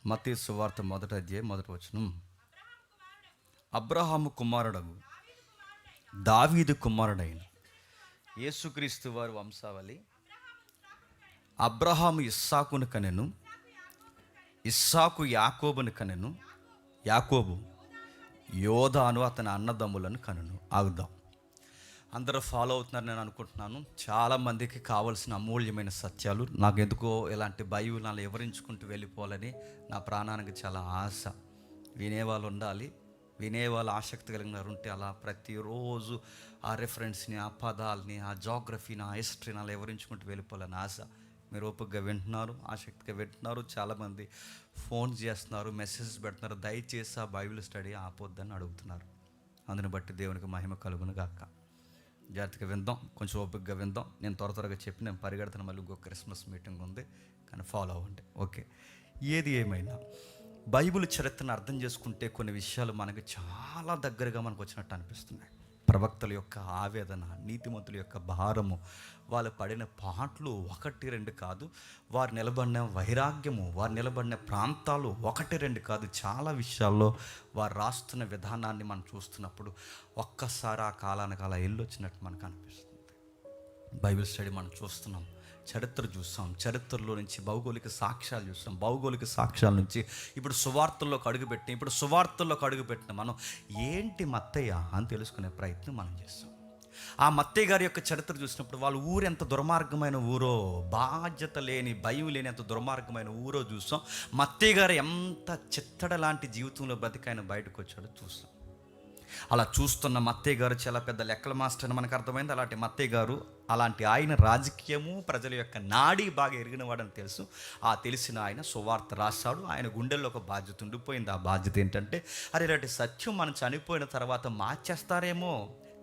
మత్తయి సువార్త 1వ అధ్యాయం 1వ వచనం. అబ్రహాము కుమారుడగు దావీదు కుమారుడైన యేసుక్రీస్తు వారి వంశావళి. అబ్రహాము ఇస్సాకును కనెను, ఇస్సాకు యాకోబును కనెను, యాకోబు యోధాను అతని అన్నదమ్ములను కనెను. ఆగుదాం. అందరూ ఫాలో అవుతున్నారు నేను అనుకుంటున్నాను. చాలామందికి కావాల్సిన అమూల్యమైన సత్యాలు. నాకు ఎందుకో ఇలాంటి బైబిల్ నాలో వివరించుకుంటూ వెళ్ళిపోవాలని నా ప్రాణానికి చాలా ఆశ. వినేవాళ్ళు ఉండాలి, వినేవాళ్ళు ఆసక్తి కలిగిన వారు ఉంటే అలా ప్రతిరోజు ఆ రెఫరెన్స్ని, ఆ పదాలని, ఆ జాగ్రఫీని, ఆ హిస్టరీని అలా వివరించుకుంటూ వెళ్ళిపోవాలని ఆశ. మీరు ఓపికగా వింటున్నారు, ఆసక్తిగా వింటున్నారు. చాలామంది ఫోన్ చేస్తున్నారు, మెసేజ్ పెడుతున్నారు, దయచేసి ఆ బైబిల్ స్టడీ ఆపొద్దని అడుగుతున్నారు. అందుని బట్టి దేవునికి మహిమ కలుగును గాక. జాగ్రత్తగా విందాం, కొంచెం ఓపికగా విందాం. నేను త్వరగా చెప్పి నేను పరిగెడతాను, మళ్ళీ ఇంకో క్రిస్మస్ మీటింగ్ ఉంది, కానీ ఫాలో అవ్వండి. ఓకే, ఏది ఏమైనా బైబిల్ చరిత్రను అర్థం చేసుకుంటే కొన్ని విషయాలు మనకు చాలా దగ్గరగా మనకు వచ్చినట్టు అనిపిస్తున్నాయి. ప్రవక్తల యొక్క ఆవేదన, నీతిమంతుల యొక్క భారము, వాళ్ళు పడిన పాటలు 1-2 కాదు, వారు నిలబడిన వైరాగ్యము, వారు నిలబడిన ప్రాంతాలు 1-2 కాదు, చాలా విషయాల్లో వారు రాస్తున్న విధానాన్ని మనం చూస్తున్నప్పుడు ఒక్కసారి ఆ కాలానికి అలా వెళ్ళొచ్చినట్టు మనకు అనిపిస్తుంది. బైబిల్ స్టడీ మనం చూస్తున్నాం, చరిత్ర చూస్తాం, చరిత్రలో నుంచి భౌగోళిక సాక్ష్యాలు చూస్తాం, భౌగోళిక సాక్ష్యాల నుంచి ఇప్పుడు సువార్తల్లోకి అడుగుపెట్టిన మనం ఏంటి మత్తయ్య అని తెలుసుకునే ప్రయత్నం మనం చేస్తాం. ఆ మత్తయ్య గారి యొక్క చరిత్ర చూసినప్పుడు వాళ్ళ ఊరు ఎంత దుర్మార్గమైన ఊరో, బాధ్యత లేని, భయం లేని ఎంత దుర్మార్గమైన ఊరో చూస్తాం. మత్తయ్య గారు ఎంత చిత్తడ లాంటి జీవితంలో బతికాయన బయటకు వచ్చాడో చూస్తాం. అలా చూస్తున్న మత్తయ్య గారు చాలా పెద్ద లెక్కల మాస్టర్ అని మనకు అర్థమైంది. అలాంటి మత్తయ్య గారు, అలాంటి ఆయన రాజకీయము, ప్రజల యొక్క నాడి బాగా ఎరిగిన వాడని తెలుసు. ఆ తెలిసిన ఆయన సువార్త రాశాడు. ఆయన గుండెల్లో ఒక బాధ్యత ఉండిపోయింది. ఆ బాధ్యత ఏంటంటే, అరే ఇలాంటి సత్యం మనం చనిపోయిన తర్వాత మార్చేస్తారేమో,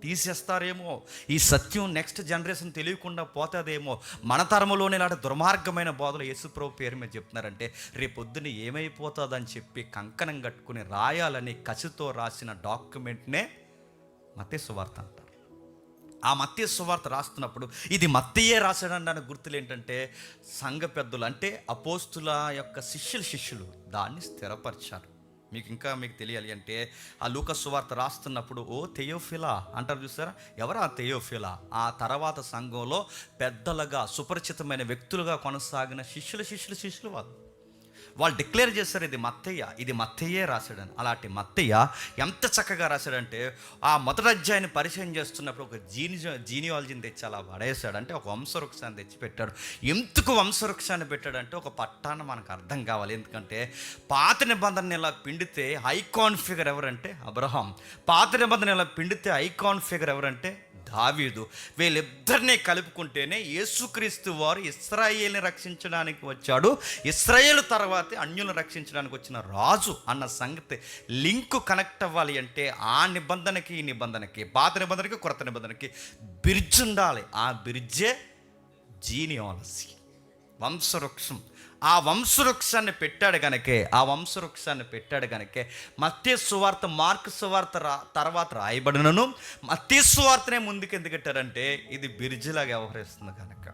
తీసేస్తారేమో, ఈ సత్యం నెక్స్ట్ జనరేషన్ తెలియకుండా పోతుందేమో, మన తరములోనే ఇలాంటి దుర్మార్గమైన బోధలు యేసుప్రభు పేరు మీద చెప్తున్నారంటే రేపొద్దున ఏమైపోతుందని చెప్పి కంకణం కట్టుకుని రాయాలని కసితో రాసిన డాక్యుమెంట్నే మత్తయి సువార్త అంటారు. ఆ మత్తయి సువార్త రాస్తున్నప్పుడు ఇది మత్తయ్యే రాశాడనడానికి గుర్తులు ఏంటంటే, సంఘ పెద్దలు అంటే అపోస్తుల యొక్క శిష్యులు దాన్ని స్థిరపరిచారు. మీకు తెలియాలి అంటే, ఆ లూకా సువార్త రాస్తున్నప్పుడు ఓ థెయోఫిలా అంటారు చూసారా, ఎవరు ఆ థెయోఫిలా? ఆ తర్వాత సంఘంలో పెద్దలుగా సుపరిచితమైన వ్యక్తులుగా కొనసాగిన శిష్యులు వాళ్ళు డిక్లేర్ చేశారు ఇది మత్తయ్యే రాశాడని. అలాంటి మత్తయ్య ఎంత చక్కగా రాశాడంటే, ఆ మొదటి అధ్యాయాన్ని పరిచయం చేస్తున్నప్పుడు ఒక జీనియాలజీని తెచ్చి అలా పడేశాడు. అంటే ఒక వంశవృక్షాన్ని తెచ్చి పెట్టాడు. ఎందుకు వంశవృక్షాన్ని పెట్టాడంటే, ఒక పట్టాన్ని మనకు అర్థం కావాలి. ఎందుకంటే పాత నిబంధన ఇలా పిండితే ఐకాన్ ఫిగర్ ఎవరంటే అబ్రహాం, పాత నిబంధన ఇలా పిండితే ఐకాన్ ఫిగర్ ఎవరంటే దావీదు. వీళ్ళిద్దరినీ కలుపుకుంటేనే యేసుక్రీస్తు వారు ఇశ్రాయేలుని రక్షించడానికి వచ్చాడు, ఇశ్రాయేలు తర్వాతే అన్యులను రక్షించడానికి వచ్చిన రాజు అన్న సంగతి లింకు కనెక్ట్ అవ్వాలి అంటే ఆ నిబంధనకి ఈ నిబంధనకి, పాత నిబంధనకి కొత్త నిబంధనకి బ్రిడ్జ్ ఉండాలి. ఆ బ్రిడ్జే జీనియాలజీ, వంశవృక్షం. ఆ వంశవృక్షాన్ని పెట్టాడు కనుకే మత్తయి సువార్త, మార్కు సువార్త తర్వాత రాయబడినను మత్తయి సువార్తనే ముందుకు ఎందుకు పెట్టారంటే, ఇది బిర్జిలాగా వ్యవహరిస్తుంది కనుక,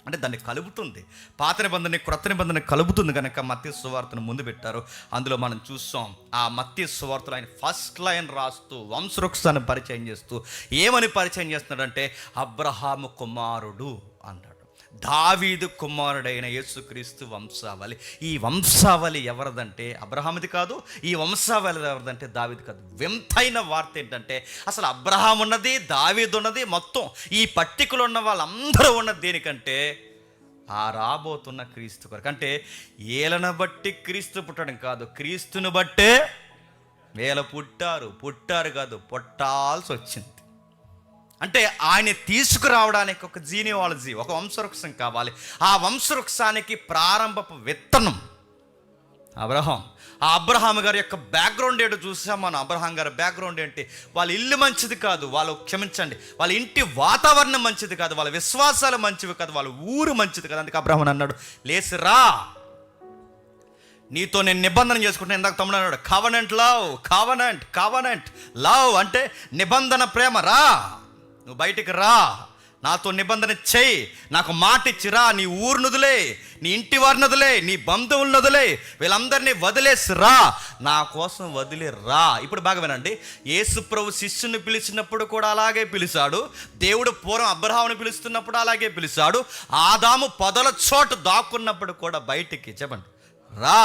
అంటే దాన్ని కలుపుతుంది, పాత నిబంధన క్రొత్త నిబంధన కలుపుతుంది కనుక మత్తయి సువార్తను ముందు పెట్టారు. అందులో మనం చూస్తాం, ఆ మత్తయి సువార్తలో ఆయన ఫస్ట్ లైన్ రాస్తూ వంశవృక్షాన్ని పరిచయం చేస్తూ ఏమని పరిచయం చేస్తున్నాడంటే, అబ్రహాము కుమారుడు అన్నాడు, దావీదు కుమారుడైన యేసుక్రీస్తు వంశావళి. ఈ వంశావళి ఎవరిదంటే అబ్రహాముది కాదు, ఈ వంశావళి ఎవరిదంటే దావీదు కాదు. వింతైన వార్త ఏంటంటే, అసలు అబ్రహాం ఉన్నది, దావీదు ఉన్నది, మొత్తం ఈ పట్టికలో ఉన్న వాళ్ళందరూ ఉన్నది దేనికంటే, ఆ రాబోతున్న క్రీస్తు కొరకు. అంటే ఏలను బట్టి క్రీస్తు పుట్టడం కాదు, క్రీస్తుని బట్టే వీళ్ళ పుట్టారు కాదు, పుట్టాల్సి వచ్చింది. అంటే ఆయన తీసుకురావడానికి ఒక జీనియాలజీ, ఒక వంశవృక్షం కావాలి. ఆ వంశవృక్షానికి ప్రారంభపు విత్తనం అబ్రహాం. ఆ అబ్రహాం గారి యొక్క బ్యాక్గ్రౌండ్ ఏంటో చూసాం మనం. అబ్రహాం గారి బ్యాక్గ్రౌండ్ ఏంటి? వాళ్ళ ఇల్లు మంచిది కాదు, వాళ్ళ ఇంటి వాతావరణం మంచిది కాదు, వాళ్ళ విశ్వాసాలు మంచివి కాదు, వాళ్ళ ఊరు మంచిది కాదు. అందుకే అబ్రహాం అన్నాడు, లేసిరా, నీతో నేను నిబంధన చేసుకుంటాను. ఇందాక తమ్ముడు అన్నాడు కవనెంట్ లవ్ అంటే నిబంధన ప్రేమ. రా, నువ్వు బయటికి రా, నాతో నిబంధన చేయి, నాకు మాట ఇచ్చిరా, నీ ఊరు వదిలే, నీ ఇంటి వారిని వదిలే, నీ బంధువులను వదిలే, వీళ్ళందరినీ వదిలేసి రా, నా కోసం వదిలే రా. ఇప్పుడు బాగా వినండి, యేసు ప్రభు శిష్యుని పిలిచినప్పుడు కూడా అలాగే పిలిచాడు. దేవుడు పూర్వం అబ్రహాముని పిలుస్తున్నప్పుడు అలాగే పిలిచాడు. ఆదాము పొదల చోటు దాక్కున్నప్పుడు కూడా బయటికి చెప్పండి రా.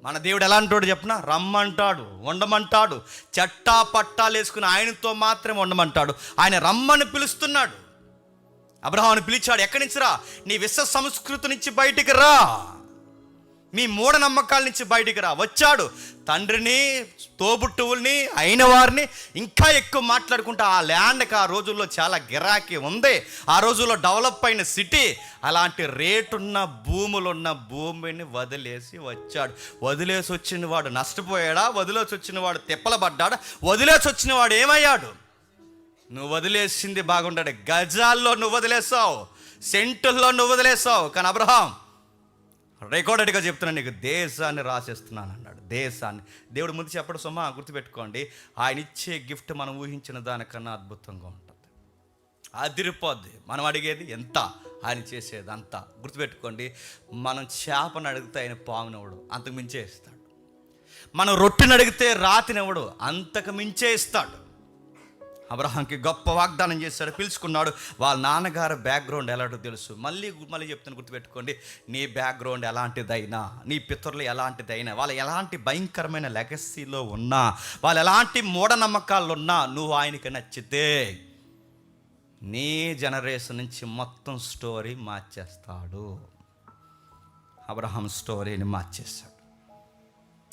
మన దేవుడు ఎలాంటోడు చెప్పిన, రమ్మంటాడు, ఉండమంటాడు, చట్టా పట్టాలు వేసుకుని ఆయనతో మాత్రమే ఉండమంటాడు. ఆయన రమ్మని పిలుస్తున్నాడు. అబ్రహాముని పిలిచాడు, ఎక్కడి నుంచి రా, నీ విశ్వ సంస్కృతి నుంచి బయటికి రా, మీ మూఢనమ్మకాల నుంచి బయటికి రా. వచ్చాడు. తండ్రిని, తోబుట్టువుల్ని, అయిన వారిని ఇంకా ఎక్కువ మాట్లాడుకుంటూ ఆ ల్యాండ్కి ఆ రోజుల్లో చాలా గిరాకీ ఉంది. ఆ రోజుల్లో డెవలప్ అయిన సిటీ. అలాంటి రేటున్న భూములున్న భూమిని వదిలేసి వచ్చాడు. వదిలేసి వచ్చిన వాడు నష్టపోయాడా? వదిలేసి వచ్చిన వాడు తిప్పలబడ్డాడా? వదిలేసి వచ్చిన వాడు ఏమయ్యాడు? నువ్వు వదిలేసింది బాగుంటాడు. గజాల్లో నువ్వు వదిలేసావు, సెంటుల్లో నువ్వు వదిలేసావు. కానీ అబ్రహాం రికార్డెడ్గా చెప్తున్నాను, నీకు దేశాన్ని రాసేస్తున్నాను అన్నాడు. దేశాన్ని దేవుడు ముందు చెప్పడం సొమ్మ గుర్తుపెట్టుకోండి. ఆయన ఇచ్చే గిఫ్ట్ మనం ఊహించిన దానికన్నా అద్భుతంగా ఉంటుంది, అదిరిపోద్ది. మనం అడిగేది ఎంత, ఆయన చేసేది అంత. గుర్తుపెట్టుకోండి, మనం చేపను అడిగితే ఆయన పామునవ్వడు, అంతకు మించే ఇస్తాడు. మనం రొట్టెని అడిగితే రాతినివ్వడు, అంతకు మించే ఇస్తాడు. అబ్రహాంకి గొప్ప వాగ్దానం చేశాడు, పిలుచుకున్నాడు. వాళ్ళ నాన్నగారు బ్యాక్గ్రౌండ్ ఎలాంటో తెలుసు. మళ్ళీ చెప్తాను, గుర్తుపెట్టుకోండి, నీ బ్యాక్గ్రౌండ్ ఎలాంటిదైనా, నీ పితరులు ఎలాంటిదైనా, వాళ్ళు ఎలాంటి భయంకరమైన లెగసీలో ఉన్నా, వాళ్ళు ఎలాంటి మూఢనమ్మకాలు ఉన్నా, నువ్వు ఆయనకి నచ్చితే నీ జనరేషన్ నుంచి మొత్తం స్టోరీ మార్చేస్తాడు. అబ్రహాం స్టోరీని మార్చేశాడు.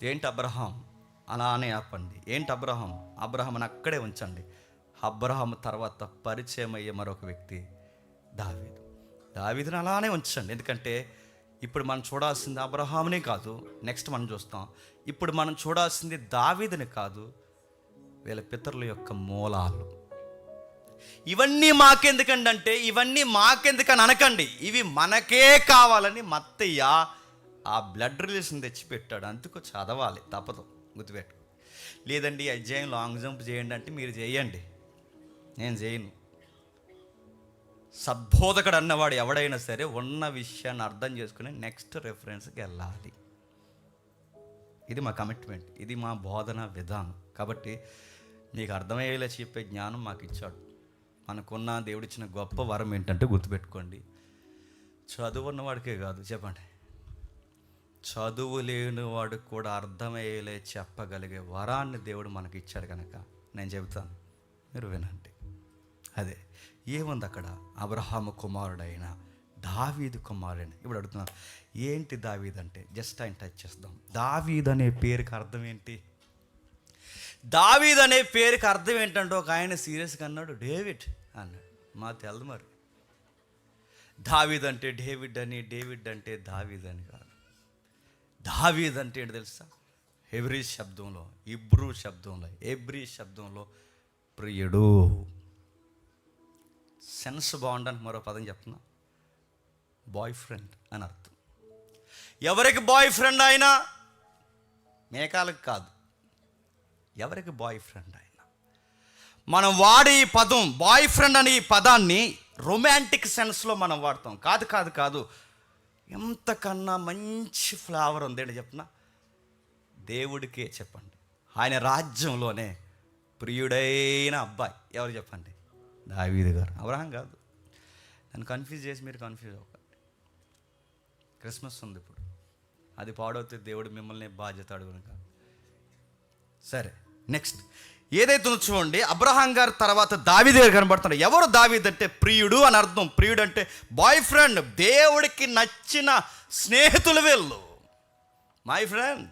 ఏంటి అబ్రహాం? అలానే ఆపండి. ఏంటి అబ్రహాం? అబ్రహాంని అక్కడే ఉంచండి. అబ్రహాం తర్వాత పరిచయం అయ్యే మరొక వ్యక్తి దావీదు. దావీదుని అలానే ఉంచండి. ఎందుకంటే ఇప్పుడు మనం చూడాల్సింది అబ్రహామునే కాదు, నెక్స్ట్ మనం చూస్తాం. ఇప్పుడు మనం చూడాల్సింది దావీదుని కాదు, వీళ్ళ పితరుల యొక్క మూలాలు. ఇవన్నీ మాకెందుకండి అంటే, ఇవన్నీ మాకెందుకని అనకండి, ఇవి మనకే కావాలని మత్తయ్య ఆ బ్లడ్ రిలేషన్ తెచ్చిపెట్టాడు. అందుకు చదవాలి, తప్పదు, గుర్తుపెట్టు. లేదండి అధ్యాయం లాంగ్ జంప్ చేయండి అంటే మీరు చేయండి, నేను చేయను. సద్బోధకుడు అన్నవాడు ఎవడైనా సరే ఉన్న విషయాన్ని అర్థం చేసుకుని నెక్స్ట్ రెఫరెన్స్కి వెళ్ళాలి. ఇది మా కమిట్మెంట్, ఇది మా బోధన విధానం. కాబట్టి మీకు అర్థమయ్యేలా చెప్పే జ్ఞానం మాకు ఇచ్చాడు. మనకున్న దేవుడిచ్చిన గొప్ప వరం ఏంటంటే, గుర్తుపెట్టుకోండి, చదువు ఉన్నవాడికే కాదు, చెప్పండి, చదువు లేని వాడు కూడా అర్థమయ్యేలే చెప్పగలిగే వరాన్ని దేవుడు మనకి ఇచ్చాడు. కనుక నేను చెబుతాను, మీరు వినండి. అదే ఏముంది అక్కడ, అబ్రహాము కుమారుడైన దావీదు కుమారుడైన. ఇప్పుడు అడుగుతున్నాను, ఏంటి దావీద్ అంటే? జస్ట్ ఆయన టచ్ చేద్దాం. దావీద్ అనే పేరుకి అర్థం ఏంటి? దావీద్ అనే పేరుకి అర్థం ఏంటంటే, ఒక ఆయన సీరియస్గా అన్నాడు డేవిడ్ అన్నాడు. మా తెలదు మరి. దావీద్ అంటే డేవిడ్ అని, డేవిడ్ అంటే దావీద్ అని కాదు. దావీద్ అంటే ఏంటి తెలుసా? హెబ్రీ శబ్దంలో, ఎబ్రీ శబ్దంలో ప్రియుడు. సెన్స్ బాగుండడానికి మరో పదం చెప్తున్నా, బాయ్ ఫ్రెండ్ అని అర్థం. ఎవరికి బాయ్ ఫ్రెండ్ అయినా? మేకాలకు కాదు, ఎవరికి బాయ్ ఫ్రెండ్ అయినా. మనం వాడే ఈ పదం బాయ్ ఫ్రెండ్ అనే ఈ పదాన్ని రొమాంటిక్ సెన్స్లో మనం వాడతాం. కాదు, ఎంతకన్నా మంచి ఫ్లేవర్ ఉందేంటి చెప్పిన, దేవుడికే చెప్పండి. ఆయన రాజ్యంలోనే ప్రియుడైన అబ్బాయి ఎవరు చెప్పండి? దావీదు గారు. అబ్రహాం కాదు. నన్ను కన్ఫ్యూజ్ చేసి మీరు కన్ఫ్యూజ్ అవ్వకండి. క్రిస్మస్ ఉంది ఇప్పుడు, అది పాడవుతే దేవుడు మిమ్మల్ని బాధ్యత అడుగును కాదు. సరే, నెక్స్ట్ ఏదైతే ఉందో చూడండి. అబ్రహాం గారు తర్వాత దావీదు గారు కనబడుతున్నాడు. ఎవరు దావీదు అంటే ప్రియుడు అని అర్థం. ప్రియుడు అంటే బాయ్ ఫ్రెండ్, దేవుడికి నచ్చిన స్నేహితులు వీళ్ళు. My friend,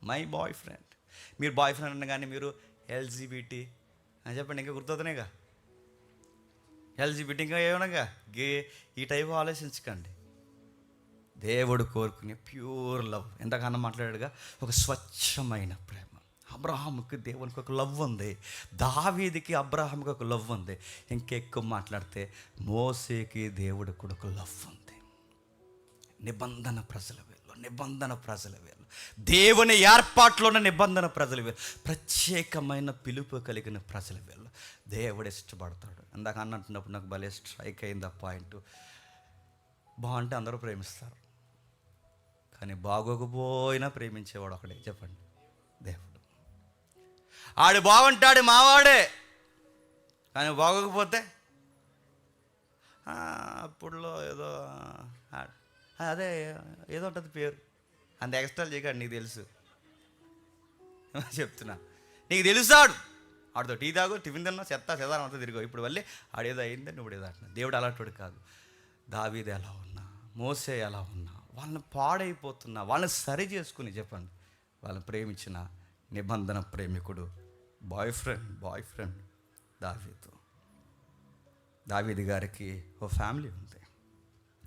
my boy friend. మీరు బాయ్ ఫ్రెండ్ అనగానే మీరు ఎల్జీబీటీ అని చెప్పండి, ఇంకా గుర్తవుతున్నాయిగా. ఎల్జీబీటీ ఇంకా ఏమనగా గే, ఈ టైప్ ఆలోచించకండి. దేవుడు కోరుకునే ప్యూర్ లవ్. ఎంతకన్నా మాట్లాడాడుగా, ఒక స్వచ్ఛమైన ప్రేమ. అబ్రహాముకి దేవునికి ఒక లవ్ ఉంది, దావీదుకి అబ్రహాముకి ఒక లవ్ ఉంది. ఇంకెక్కువ మాట్లాడితే మోసేకి దేవుడికి కూడా ఒక లవ్ ఉంది. నిబంధన ప్రజల వీళ్ళు. దేవుని ఏర్పాట్లో ఉన్న నిబంధన ప్రజలు వీళ్ళు, ప్రత్యేకమైన పిలుపు కలిగిన ప్రజలు వీళ్ళు. దేవుడు ఇష్టపడతాడు. ఇందాక అన్నట్టున్నప్పుడు నాకు భలే స్ట్రైక్ అయింది ఆ పాయింట్. బాగుంటే అందరూ ప్రేమిస్తారు, కానీ బాగోకపోయినా ప్రేమించేవాడు ఒకడే, చెప్పండి, దేవుడు. ఆడు బాగుంటాడు మావాడే, కానీ బాగోకపోతే అప్పుడులో ఏదో అదే ఏదో ఉంటుంది పేరు, అంత ఎక్స్ట్రాలు చేయగాడు, నీకు తెలుసు చెప్తున్నా, నీకు తెలుసాడు. ఆడితో టీ తాగు, టిఫిన్ తిన్నా, చెదారం అంతా తిరిగావు, ఇప్పుడు వల్లే ఆడేదో అయిందని ఇప్పుడు ఏదో అంటున్నా. దేవుడు అలాంటి కాదు. దావీదు ఎలా ఉన్నా, మోసే ఎలా ఉన్నా, వాళ్ళని పాడైపోతున్నా వాళ్ళని సరి చేసుకుని, చెప్పండి, వాళ్ళని ప్రేమించిన నిబంధన ప్రేమికుడు, బాయ్ ఫ్రెండ్ దావీదు గారికి ఓ ఫ్యామిలీ ఉంది.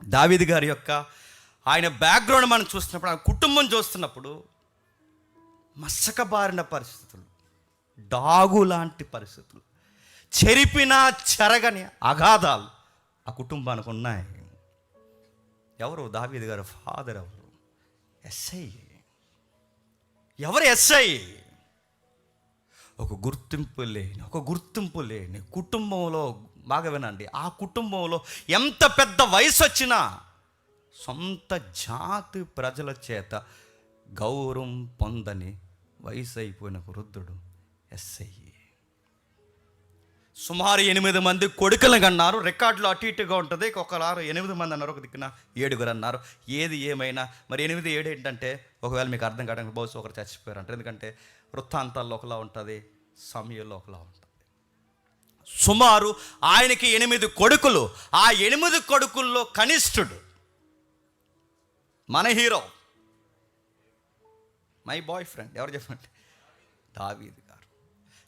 దావీదు గారి యొక్క ఆయన బ్యాక్గ్రౌండ్ మనం చూస్తున్నప్పుడు, ఆయన కుటుంబం చూస్తున్నప్పుడు, మసకబారిన పరిస్థితులు, డాగు లాంటి పరిస్థితులు, చెరగని అగాధాలు ఆ కుటుంబానికి ఉన్నాయి. ఎవరు? దావీదు గారి ఫాదర్ ఎవరు? ఎస్ఐ. ఎవరు ఎస్ఐ? ఒక గుర్తింపు లేని కుటుంబంలో, బాగా వినండి, ఆ కుటుంబంలో ఎంత పెద్ద వయసు వచ్చినా సొంత జాతి ప్రజల చేత గౌరవం పొందని వయసు అయిపోయిన వృద్ధుడు ఎస్ఐ. సుమారు 8 మంది కొడుకులను కన్నారు. రికార్డులో అటు ఇటుగా ఉంటుంది. ఒకలారు 8 మంది అన్నారు, ఒక దిక్కున 7 అన్నారు. ఏది ఏమైనా మరి 8, 7 ఏంటంటే, ఒకవేళ మీకు అర్థం కావడానికి బహుశా ఒకరు చచ్చిపోయారు అంటారు. ఎందుకంటే వృత్తాంతాల్లో ఒకలా ఉంటుంది, సమయంలో ఒకలా ఉంటుంది. సుమారు ఆయనకి 8 కొడుకులు. ఆ 8 కొడుకుల్లో కనిష్ఠుడు మన హీరో, మై బాయ్ ఫ్రెండ్, ఎవరు చెప్పండి, దావీదు గారు.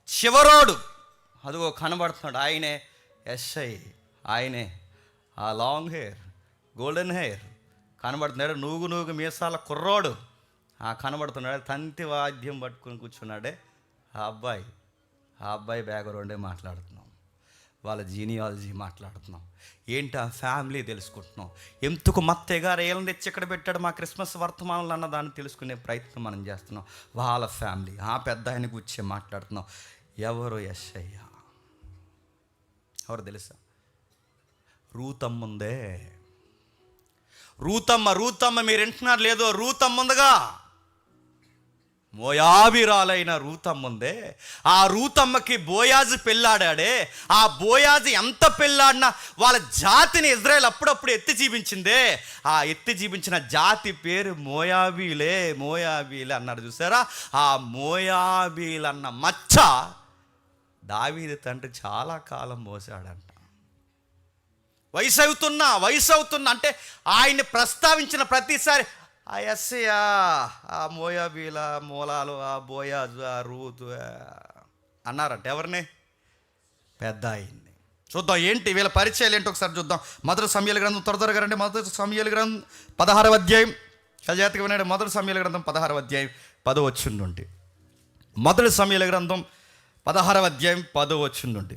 చివరోడు అదిగో కనబడుతున్నాడు, ఆయనే ఎస్ఐ. ఆయనే ఆ లాంగ్ హెయిర్, గోల్డెన్ హెయిర్ కనబడుతున్నాడు. నూగు మీసాల కుర్రోడు కనబడుతున్నాడు. తంతి వాద్యం పట్టుకుని కూర్చున్నాడే ఆ అబ్బాయి బ్యాక్గ్రౌండే మాట్లాడుతున్నాం. వాళ్ళ జీనియాలజీ మాట్లాడుతున్నాం. ఏంటి ఆ ఫ్యామిలీ తెలుసుకుంటున్నాం. ఎందుకు మత్తయ్య గారు ఏళ్ళని తెచ్చి ఎక్కడ పెట్టాడు మా క్రిస్మస్ వర్తమానాలు అన్న దాన్ని తెలుసుకునే ప్రయత్నం మనం చేస్తున్నాం. వాళ్ళ ఫ్యామిలీ, ఆ పెద్ద ఆయన కూర్చే మాట్లాడుతున్నాం. ఎవరు ఎస్ఐ? ఎవరు తెలుసా? రూతమ్ముందే. రూతమ్మ మీరు వింటున్నారు లేదో, రూతమ్ముందగా, మోయాబీరాలైన రూతమ్ముందే. ఆ రూతమ్మకి బోయాజు పెళ్ళాడాడే. ఆ బోయాజు ఎంత పెళ్ళాడినా వాళ్ళ జాతిని ఇజ్రాయెల్ అప్పుడప్పుడు ఎత్తి చూపించిందే. ఆ ఎత్తి చూపించిన జాతి పేరు మోయాబీలే అన్నాడు చూసారా. ఆ మోయాబీలన్న మచ్చ దావీదు తండ్రి చాలా కాలం మోసాడంట. వయసు అవుతున్నా అంటే ఆయన్ని ప్రస్తావించిన ప్రతిసారి ఆ ఎస్సయా, ఆ మోయాబీల మూలాలు, ఆ బోయాజు, ఆ రూతు అన్నారంట. ఎవరిని? పెద్ద ఆయన్ని. చూద్దాం ఏంటి వీళ్ళ పరిచయాలు ఏంటి ఒకసారి చూద్దాం. మొదటి సమూయేలు గ్రంథం, త్వరగా రండి. మొదటి సమూయేలు గ్రంథం 16వ అధ్యాయం. జాగ్రత్తగా వినండి. మొదటి సమూయేలు గ్రంథం 16వ అధ్యాయం 10వ వచనం నుండి. మొదటి సమూయేలు గ్రంథం 16వ అధ్యాయం 10వ వచనం నుండి.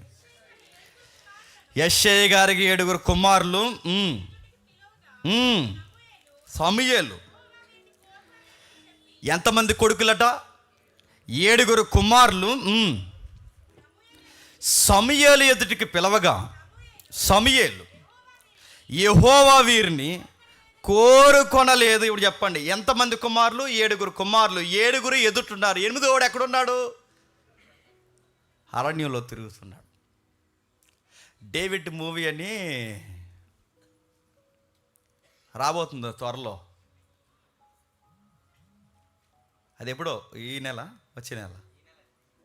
యెష్షయి గారికి 7 కుమారులు. సమూయేలు ఎంతమంది కొడుకులట? 7 కుమారులు. సమూయేలు ఎదుటికి పిలవగా సమూయేలు యెహోవా వీరిని కోరుకొనలేదు. ఇప్పుడు చెప్పండి, ఎంతమంది కుమారులు? 7 కుమారులు. 7 ఎదుటున్నారు. 8వాడు ఎక్కడున్నాడు? అరణ్యంలో తిరుగుతున్నాడు. డేవిడ్ మూవీ అని రాబోతుంది త్వరలో. అది ఎప్పుడో, వచ్చే నెల,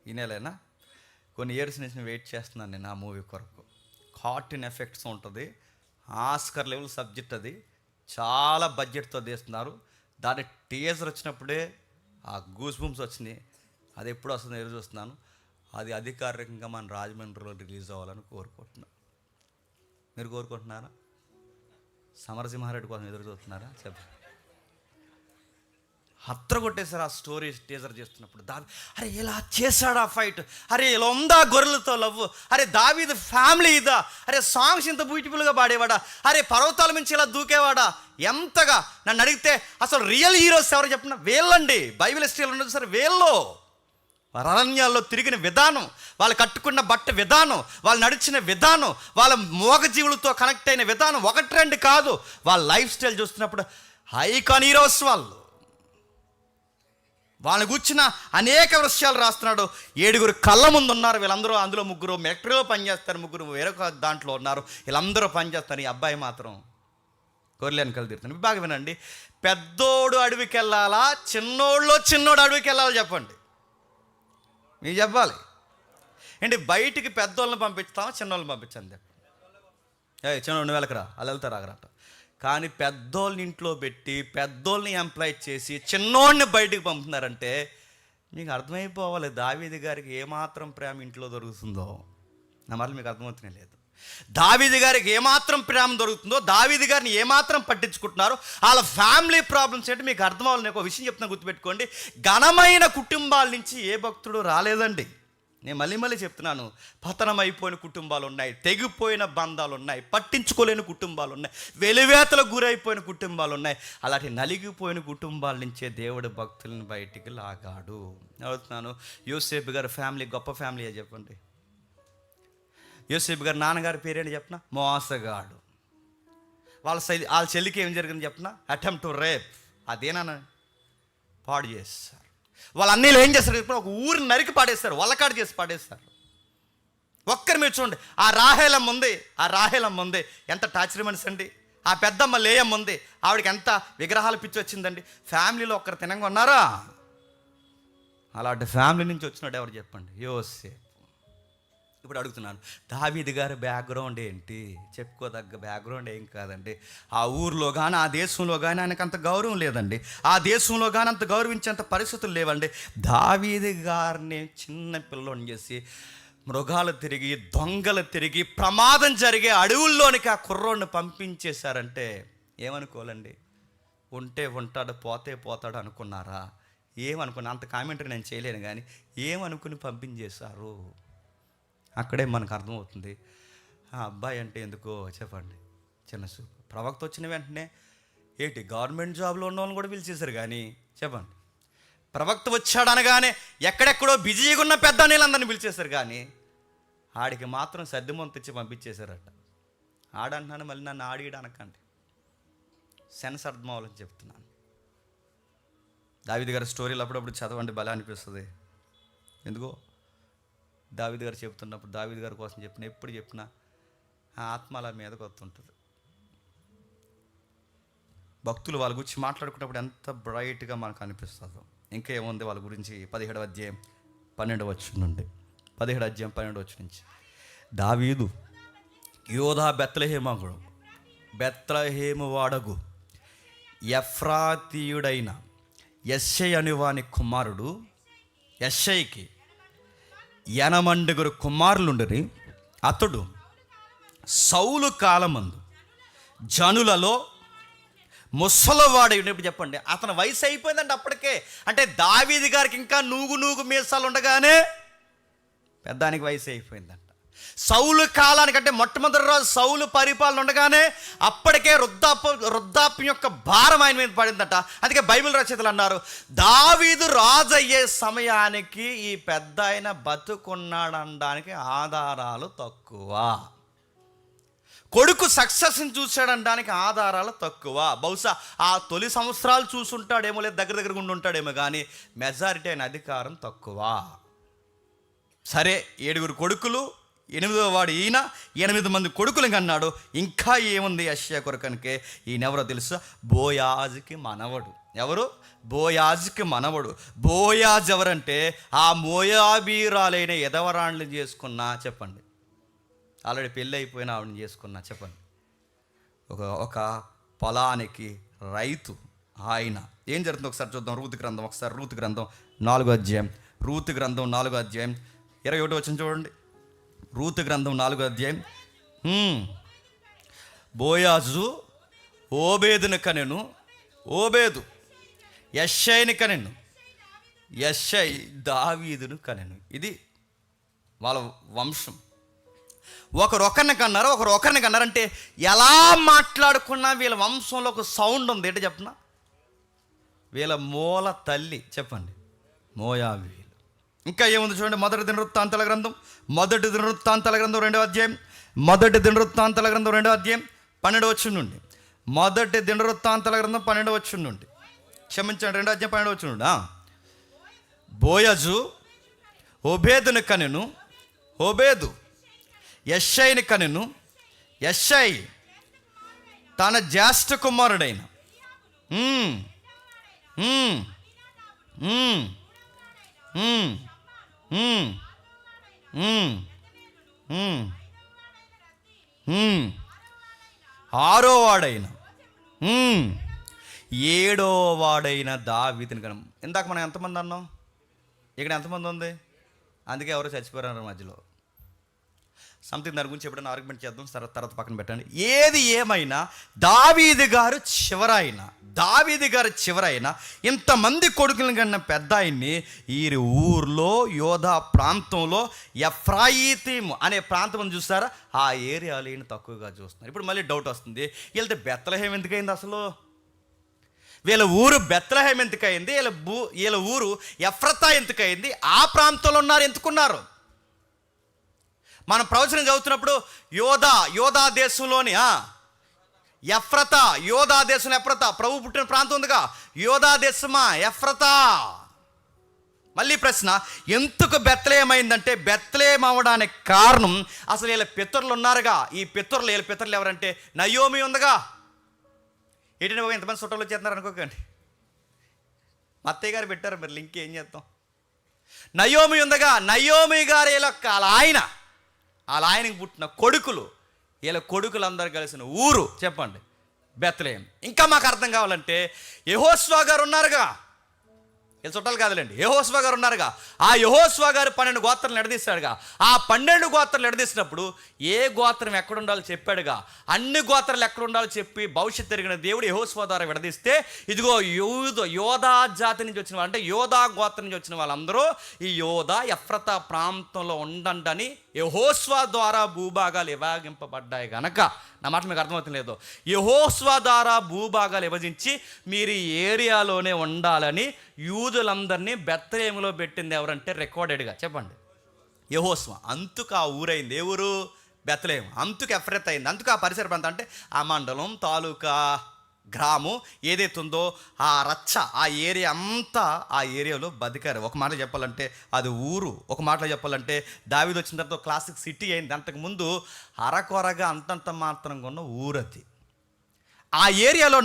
ఈ నెలైనా. కొన్ని ఇయర్స్ నుంచి నేను వెయిట్ చేస్తున్నాను నేను ఆ మూవీ కొరకు. కార్టూన్ ఎఫెక్ట్స్ ఉంటుంది, ఆస్కర్ లెవెల్ సబ్జెక్ట్. అది చాలా బడ్జెట్తో తీస్తున్నారు. దాని టీజర్ వచ్చినప్పుడే ఆ గూస్ బంప్స్ వచ్చినాయి. అది ఎప్పుడు వస్తుందో ఎదురు చూస్తున్నాను. అది అధికారికంగా మన రాజమండ్రిలో రిలీజ్ అవ్వాలని కోరుకుంటున్నాను. మీరు కోరుకుంటున్నారా? సమరసింహారెడ్డి కోసం ఎదురు చూస్తున్నారా? చెప్పండి. హత్ర కొట్టేశారు ఆ స్టోరీ టీజర్ చేస్తున్నప్పుడు. అరే ఇలా చేశాడా ఫైట్, అరే ఇలా ఉందా గొర్రెలతో లవ్, అరే దావీదు ఫ్యామిలీ ఇదా, అరే సాంగ్స్ ఇంత బ్యూటిఫుల్గా పాడేవాడా, అరే పర్వతాల మించి ఇలా దూకేవాడా. ఎంతగా నన్ను అడిగితే అసలు రియల్ హీరోస్ ఎవరు చెప్పిన వీళ్ళండి. బైబిల్ హిస్టరీలో ఉండదు సార్ వీళ్ళు. వారు అరణ్యాల్లో తిరిగిన విధానం, వాళ్ళు కట్టుకున్న బట్ట విధానం, వాళ్ళు నడిచిన విధానం, వాళ్ళ మోగజీవులతో కనెక్ట్ అయిన విధానం ఒకటి రెండు కాదు. వాళ్ళ లైఫ్ స్టైల్ చూస్తున్నప్పుడు ఐకాన్ హీరోస్ వాళ్ళని కూర్చున్న అనేక విషయాలు రాస్తున్నాడు. 7 కళ్ళ ముందు ఉన్నారు వీళ్ళందరూ. అందులో 3 మిలిటరీలో పనిచేస్తారు, 3 వేరొక దాంట్లో ఉన్నారు. వీళ్ళందరూ పనిచేస్తారు. ఈ అబ్బాయి మాత్రం గొర్రెలను కలిదిరుతాను. బాగా వినండి. పెద్దోడు అడవికి వెళ్ళాలా, చిన్నోడు అడవికి వెళ్ళాలా చెప్పండి. మీకు చెప్పాలి ఏంటి? బయటికి పెద్దోళ్ళని పంపిస్తామా, చిన్నోళ్ళని పంపించాను చెప్పండి. చిన్నోడిని వెళ్ళకరా, వాళ్ళు వెళ్తారు ఆగరట. కానీ పెద్దోళ్ళని ఇంట్లో పెట్టి పెద్దోళ్ళని ఎంప్లాయ్ చేసి చిన్నోడిని బయటికి పంపుతున్నారంటే మీకు అర్థమైపోవాలి దావీదు గారికి ఏమాత్రం ప్రేమ ఇంట్లో దొరుకుతుందో. నా మళ్ళీ మీకు అర్థమవుతూనే లేదు. దావీదు గారికి ఏమాత్రం ప్రేమ దొరుకుతుందో, దావీదు గారిని ఏమాత్రం పట్టించుకుంటున్నారో, వాళ్ళ ఫ్యామిలీ ప్రాబ్లమ్స్ ఏంటి మీకు అర్థం అవ్వాలి. నేను ఒక విషయం చెప్తున్నా, గుర్తుపెట్టుకోండి. ఘనమైన కుటుంబాల నుంచి ఏ భక్తుడు రాలేదండి. నేను మళ్ళీ చెప్తున్నాను. పతనమైపోయిన కుటుంబాలు ఉన్నాయి, తెగిపోయిన బంధాలు ఉన్నాయి, పట్టించుకోలేని కుటుంబాలు ఉన్నాయి, వెలివేతలకు గురైపోయిన కుటుంబాలు ఉన్నాయి. అలాంటి నలిగిపోయిన కుటుంబాల నుంచే దేవుడు భక్తులను బయటికి లాగాడు. అడుగుతున్నాను, యోసేపు గారి ఫ్యామిలీ గొప్ప ఫ్యామిలీ చెప్పండి. యోసేపు గారి నాన్నగారి పేరేంటి చెప్పిన? మోసగాడు. వాళ్ళ చెల్లికి ఏం జరిగింది చెప్పిన? Attempt to rape. అదేనా పాడు చేస్తారు. వాళ్ళ అన్నీళ్ళు ఏం చేస్తారు చెప్పిన? ఒక ఊరిని నరికి పాడేస్తారు, వల్లకాడు చేసి పాడేస్తారు. ఒక్కరి మీరు చూడండి. ఆ రాహేలమ్మ ఉంది ఎంత టార్చర్మెంట్స్ అండి. ఆ పెద్దమ్మ లేయమ్మ ఉంది, ఆవిడకి ఎంత విగ్రహాలు పిచ్చి వచ్చిందండి. ఫ్యామిలీలో ఒక్కరు తినంగా ఉన్నారా? అలాంటి ఫ్యామిలీ నుంచి వచ్చినాడు ఎవరు చెప్పండి? యోసేపు. ఇప్పుడు అడుగుతున్నాను, దావీదు గారి బ్యాక్గ్రౌండ్ ఏంటి? చెప్పుకోదగ్గ బ్యాక్గ్రౌండ్ ఏం కాదండి. ఆ ఊర్లో కానీ ఆ దేశంలో కానీ ఆయనకు అంత గౌరవం లేదండి. ఆ దేశంలో కానీ అంత గౌరవించేంత పరిస్థితులు లేవండి. దావీదు గారిని చిన్న పిల్లని చేసి మృగాలు తిరిగి, దొంగలు తిరిగి, ప్రమాదం జరిగే అడవుల్లోనికి ఆ కుర్రోడిని పంపించేశారంటే ఏమనుకోవాలండి? ఉంటే ఉంటాడు, పోతే పోతాడు అనుకున్నారా? ఏమనుకున్నా? అంత కామెంటరీ నేను చేయలేను, కానీ ఏమనుకుని పంపించేశారు? అక్కడే మనకు అర్థమవుతుంది ఆ అబ్బాయి అంటే ఎందుకో చెప్పండి. చిన్న చూపు. ప్రవక్త వచ్చిన వెంటనే ఏంటి గవర్నమెంట్ జాబ్లో ఉన్న వాళ్ళని కూడా పిలిచేశారు. కానీ చెప్పండి, ప్రవక్త వచ్చాడు అనగానే ఎక్కడెక్కడో బిజీగా ఉన్న పెద్ద నీళ్ళందరినీ పిలిచేశారు. కానీ ఆడికి మాత్రం సర్దిమొంత ఇచ్చి పంపించేశారట. ఆడంటున్నాను, మళ్ళీ నన్ను ఆడియడం అనకండి, సెన్స్ అర్థం అవ్వాలని చెప్తున్నాను. దావీదు గారి స్టోరీలు అప్పుడప్పుడు చదవండి, భలే అనిపిస్తుంది. ఎందుకో దావీదు గారు చెప్తున్నప్పుడు, దావీదు గారి కోసం ఎప్పుడు చెప్పినా ఆ ఆత్మ అలా మీదకి వస్తుంటుంది. భక్తులు వాళ్ళ గురించి మాట్లాడుకున్నప్పుడు ఎంత బ్రైట్గా మనకు అనిపిస్తుందో. ఇంకా ఏముంది వాళ్ళ గురించి? 17వ అధ్యాయం 12వ వచనం నుండి, 17వ అధ్యాయం 12వ వచనం నుంచి. దావీదు యోధా బెత్లెహేము వాడగు ఎఫ్రాతీయుడైన యెష్షై అనువాని కుమారుడు. యెష్షైకి 80 కుమారులుండని అతడు సౌలు కాలమందు జనులలో ముసలివాడు ఉన్నప్పుడు చెప్పండి. అతని వయసు అయిపోయిందండి అప్పటికే. అంటే దావీదు గారికి ఇంకా నూగు మీసాలు ఉండగానే పెద్దానికి వయసు అయిపోయిందంట. సౌలు కాలానికంటే మొట్టమొదటి రోజు సౌలు పరిపాలన ఉండగానే అప్పటికే వృద్ధాప్యం యొక్క భారం ఆయన మీద పడిందట. అందుకే బైబిల్ రచయితలు అన్నారు, దావీదు రాజు అయ్యే సమయానికి ఈ పెద్ద ఆయన బతుకున్నాడనడానికి ఆధారాలు తక్కువ, కొడుకు సక్సెస్ని చూశాడనడానికి ఆధారాలు తక్కువ. బహుశా ఆ తొలి సంవత్సరాలు చూసుంటాడేమో, లేదు దగ్గర ఉండి ఉంటాడేమో, కానీ మెజారిటీ అయిన అధికారం తక్కువ. సరే, 7 కొడుకులు, 8వ వాడు ఈయన, 8 మంది కొడుకులు కన్నాడు. ఇంకా ఏముంది యెష్షై కొరకనికే? ఈయనెవరో తెలుసా? బోయాజుకి మనవడు. ఎవరు? బోయాజుకి మనవడు. బోయాజ్ ఎవరంటే ఆ మోయాబీరాలైన ఎదవరాండ్లు చేసుకున్నా చెప్పండి, ఆల్రెడీ పెళ్ళి అయిపోయిన ఆవిడని చేసుకున్నా చెప్పండి. ఒక పొలానికి రైతు ఆయన. ఏం జరుగుతుందో ఒకసారి చూద్దాం. రూతు గ్రంథం 4వ అధ్యాయం, రూతు గ్రంథం 4వ అధ్యాయం 21వ వచనం చూడండి. రూతు గ్రంథం 4వ అధ్యాయం. బోయాజు ఓబేదును కనెను. ఓబేదు యెషయిని కనెను, యెషై దావీదును కనెను. ఇది వాళ్ళ వంశం. ఒకరిని కన్నారు, ఒకరిని కన్నారంటే ఎలా మాట్లాడుకున్నా వీళ్ళ వంశంలో ఒక సౌండ్ ఉంది. ఏంటో చెప్పనా? వీళ్ళ మూల తల్లి చెప్పండి మోయాబీలు. ఇంకా ఏముంది చూడండి, మొదటి దినవృత్తాంతాల గ్రంథం 2వ అధ్యాయం, మొదటి దినవృత్తాంతాల గ్రంథం 2వ అధ్యాయం 12వ వచనం నుండి, మొదటి దినవృత్తాంతాల గ్రంథం 12వ వచనం నుండి, క్షమించండి 2వ అధ్యాయం 12వ వచనం నుండి. బోయజు ఓబేదును కనెను, ఓబేదు యెషయిని కనెను, యెషై తన జ్యేష్ఠ కుమారుడైన ఆరో వాడైన 7వ వాడైన దావీదుని కనం. ఇందాక మనం ఎంతమంది అన్నాం? ఇక్కడ ఎంతమంది ఉంది? అందుకే ఎవరో చచ్చిపోయారు మధ్యలో. సంథింగ్ దాని గురించి ఎప్పుడైనా ఆర్గ్యుమెంట్ చేద్దాం, తర్వాత పక్కన పెట్టండి. ఏది ఏమైనా దావీదు గారు చివరైన ఇంతమంది కొడుకులను కన్నా పెద్ద ఆయన్ని ఈ ఊర్లో యోధా ప్రాంతంలో ఎఫ్రాయిము అనే ప్రాంతం చూస్తారా, ఆ ఏరియాలో ఈయన తక్కువగా చూస్తున్నారు. ఇప్పుడు మళ్ళీ డౌట్ వస్తుంది, వీళ్ళతో బెత్లెహేం ఎందుకైంది? అసలు వీళ్ళ ఊరు బెత్లెహేం ఎందుకైంది? వీళ్ళ ఊరు ఎఫ్రతా ఎందుకైంది? ఆ ప్రాంతంలో ఎందుకున్నారు? మనం ప్రవచనం చదువుతున్నప్పుడు యోధా దేశంలోని ఎఫ్రతా, యోధా దేశంలో ఎఫ్రతా, ప్రభు పుట్టిన ప్రాంతం ఉందిగా, యోధా దేశమా ఎఫ్రతా. మళ్ళీ ప్రశ్న, ఎందుకు బెత్లెహేం అయిందంటే, బెత్లెహేం అవ్వడానికి కారణం అసలు వీళ్ళ పితరులు ఉన్నారుగా. వీళ్ళ పితరులు ఎవరంటే నయోమి ఉందిగా. ఏంటంటే బాబు ఎంతమంది చుట్టాలు చేస్తున్నారు అనుకోకండి, మా అత్తయ్య గారు పెట్టారు, మరి లింక్ ఏం చేద్దాం. నయోమి ఉందిగా, నయోమి గారు వాళ్ళ ఆయనకి పుట్టిన కొడుకులు, వీళ్ళ కొడుకులందరూ కలిసిన ఊరు చెప్పండి బెత్లెహేం. ఇంకా మాకు అర్థం కావాలంటే యెహోషువ గారు ఉన్నారుగా, వీళ్ళ చుట్టాలు కాదులేండి, యెహోషువ గారు ఉన్నారుగా. ఆ యెహోషువ గారు 12 గోత్రాలు ఎడదీస్తాడుగా. ఆ 12 గోత్రాలు ఎడదీసినప్పుడు ఏ గోత్రం ఎక్కడ ఉండాలో చెప్పాడుగా. అన్ని గోత్రాలు ఎక్కడ ఉండాలో చెప్పి భవిష్యత్తు తిరిగిన దేవుడు యెహోషువ ద్వారా విడదీస్తే, ఇదిగో యోధా జాతి నుంచి వచ్చిన వాళ్ళు, అంటే యోధా గోత్రం నుంచి వచ్చిన వాళ్ళందరూ ఈ యోధా ఎఫ్రతా ప్రాంతంలో ఉండండి యెహోషువ ద్వారా భూభాగాలు విభాగింపబడ్డాయి కనుక, నా మాట మీకు అర్థమవుతుంది లేదో, యెహోషువ ద్వారా భూభాగాలు విభజించి మీరు ఈ ఏరియాలోనే ఉండాలని యూదులందరినీ బెత్లెహేములో పెట్టింది ఎవరంటే రికార్డెడ్గా చెప్పండి యెహోషువ. అందుకు ఆ ఊరైంది. ఏ ఊరు? బెత్లెహేం. అందుకు ఎఫ్రతా అయింది. అందుకు ఆ పరిసర ప్రాంతం అంటే ఆ మండలం, తాలూకా, గ్రామం ఏదైతే ఉందో ఆ రచ్చ, ఆ ఏరియా అంతా ఆ ఏరియాలో బతికారు. ఒక మాటలో చెప్పాలంటే అది ఊరు. ఒక మాటలో చెప్పాలంటే దావీదు వచ్చిన తర్వాత క్లాసిక్ సిటీ అయింది. అంతకుముందు అరకొరగా అంతంత మాత్రంగా ఉన్న ఊరది. ఆ ఏరియాలో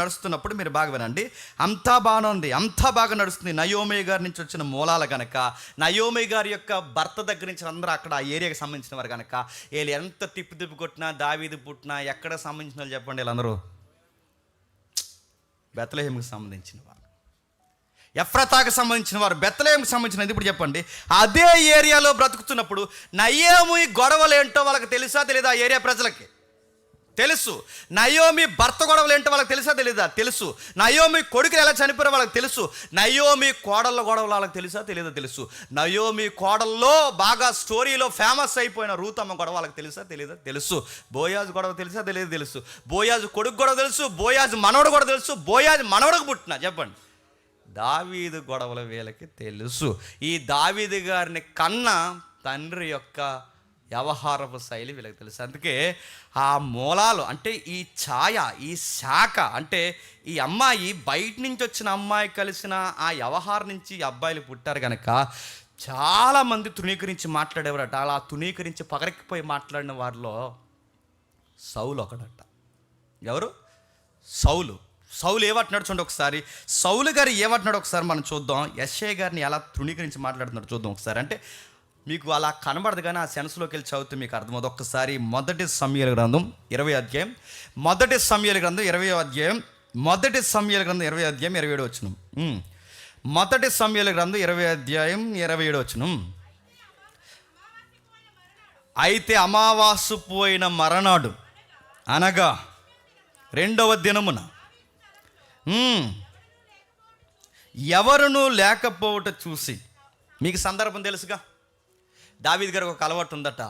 నడుస్తున్నప్పుడు మీరు బాగా వినండి, అంతా బాగానే ఉంది, అంతా బాగా నడుస్తుంది. నయోమి గారి నుంచి వచ్చిన మూలాలు కనుక, నయోమి గారి యొక్క భర్త దగ్గర నుంచి అందరూ అక్కడ ఆ ఏరియాకి సంబంధించిన వారు కనుక, వీళ్ళు ఎంత తిప్పి కొట్టినా దావీదు పుట్టినా ఎక్కడ సంబంధించిన వాళ్ళు చెప్పండి, వీళ్ళందరూ బెత్లెహేంకి సంబంధించిన వారు, ఎఫ్రతాకు సంబంధించిన వారు, బెత్లెహేంకి సంబంధించినది. ఇప్పుడు చెప్పండి, అదే ఏరియాలో బ్రతుకుతున్నప్పుడు నయోమి గొడవలు ఏంటో వాళ్ళకి తెలుసా తెలీదా? ఆ ఏరియా ప్రజలకి తెలుసు. నయోమి భర్త గొడవలు ఏంటో వాళ్ళకి తెలుసా తెలీదా? తెలుసు. నయోమి కొడుకులు ఎలా చనిపోయారో వాళ్ళకి తెలుసు. నయోమి కోడళ్ళ గొడవలు వాళ్ళకి తెలుసా తెలీదా? తెలుసు. నయోమి కోడల్లో బాగా స్టోరీలో ఫేమస్ అయిపోయిన రూతమ్మ గొడవ వాళ్ళకి తెలుసా తెలీదా? తెలుసు. బోయాజు గొడవ తెలుసా తెలియదు? తెలుసు. బోయాజు కొడుకు గొడవ తెలుసు. బోయాజు మనవడు కూడా తెలుసు. బోయాజు మనవడకు పుట్టిన చెప్పండి దావీదు గొడవలు వీళ్ళకి తెలుసు. ఈ దావీదు గారిని కన్నా తండ్రి యొక్క వ్యవహారపు శైలి వీళ్ళకి తెలుసు. అందుకే ఆ మూలాలు అంటే ఈ ఛాయ, ఈ శాఖ అంటే ఈ అమ్మాయి బయట నుంచి వచ్చిన అమ్మాయి కలిసిన ఆ వ్యవహారం నుంచి ఈ అబ్బాయిలు పుట్టారు కనుక చాలామంది తృణీకరించి మాట్లాడేవారట. అలా తృణీకరించి పగరెక్కిపోయి మాట్లాడిన వారిలో సౌలు ఒకడట. ఎవరు? సౌలు ఏమంటున్నాడు చూడండి ఒకసారి. సౌలు గారు ఏమంటున్నాడు ఒకసారి మనం చూద్దాం. యెషయా గారిని ఎలా తృణీకరించి మాట్లాడుతున్నాడు చూద్దాం ఒకసారి. అంటే మీకు అలా కనబడదు కానీ ఆ సెన్స్లోకి వెళ్ళి చదివితే మీకు అర్థమవుతుంది. ఒక్కసారి మొదటి సమూయేలు గ్రంథం 20వ అధ్యాయం, మొదటి సమూయేలు గ్రంథం 20వ అధ్యాయం, మొదటి సమూయేలు గ్రంథం 20వ అధ్యాయం 27వ వచనం. మొదటి సమూయేలు గ్రంథం 20వ అధ్యాయం 27వ వచనం. అయితే అమావాస్య పోయిన మరనాడు అనగా 2వ దినమున ఎవరునూ లేకపోవట చూసి, మీకు సందర్భం తెలుసుగా, దావీదు గారికి ఒక అలవాటు ఉందట.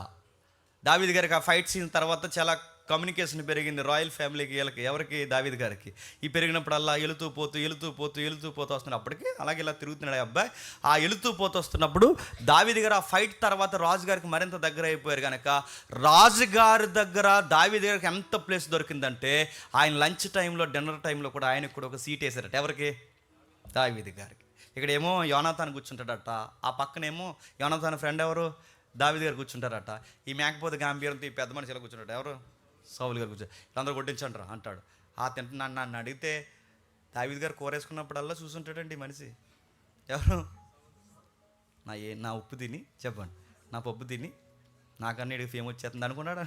దావీదు గారికి ఆ ఫైట్ సీన్ తర్వాత చాలా కమ్యూనికేషన్ పెరిగింది రాయల్ ఫ్యామిలీకి, వీళ్ళకి, ఎవరికి, దావీదు గారికి. ఈ పెరిగినప్పుడల్లా వెళుతూ పోతూ వస్తున్నాడు. అప్పటికి అలాగే ఇలా తిరుగుతున్నాడు ఆ అబ్బాయి. ఆ వెళుతూ పోతూ వస్తున్నప్పుడు దావీదు గారు ఆ ఫైట్ తర్వాత రాజుగారికి మరింత దగ్గర అయిపోయారు కనుక రాజుగారి దగ్గర దావీదు గారికి ఎంత ప్లేస్ దొరికిందంటే ఆయన లంచ్ టైంలో, డిన్నర్ టైంలో కూడా ఆయనకు కూడా ఒక సీట్ వేశారట. ఎవరికి? దావీదు గారికి. ఇక్కడేమో యోనాతాన్ కూర్చుంటాడట, ఆ పక్కనేమో యోనాతాన్ ఫ్రెండ్ ఎవరు? దావీదు గారు కూర్చుంటారట. ఈ మేకపోతే గాంభీర్యంతో ఈ పెద్ద మనిషి ఇలా కూర్చుంటాడు. ఎవరు? సౌలు గారు కూర్చో. వీళ్ళందరూ కొట్టించంటారా అంటాడు. ఆ తింటున్నాను నన్ను అడిగితే దావీదు గారు కూరేసుకున్నప్పుడల్లా చూసుంటాడండి ఈ మనిషి. ఎవరు? నా ఉప్పు తిని చెప్పండి, నా పప్పు తిని నాకన్నీ ఫేమ్ వచ్చేస్తుంది అనుకున్నాడు.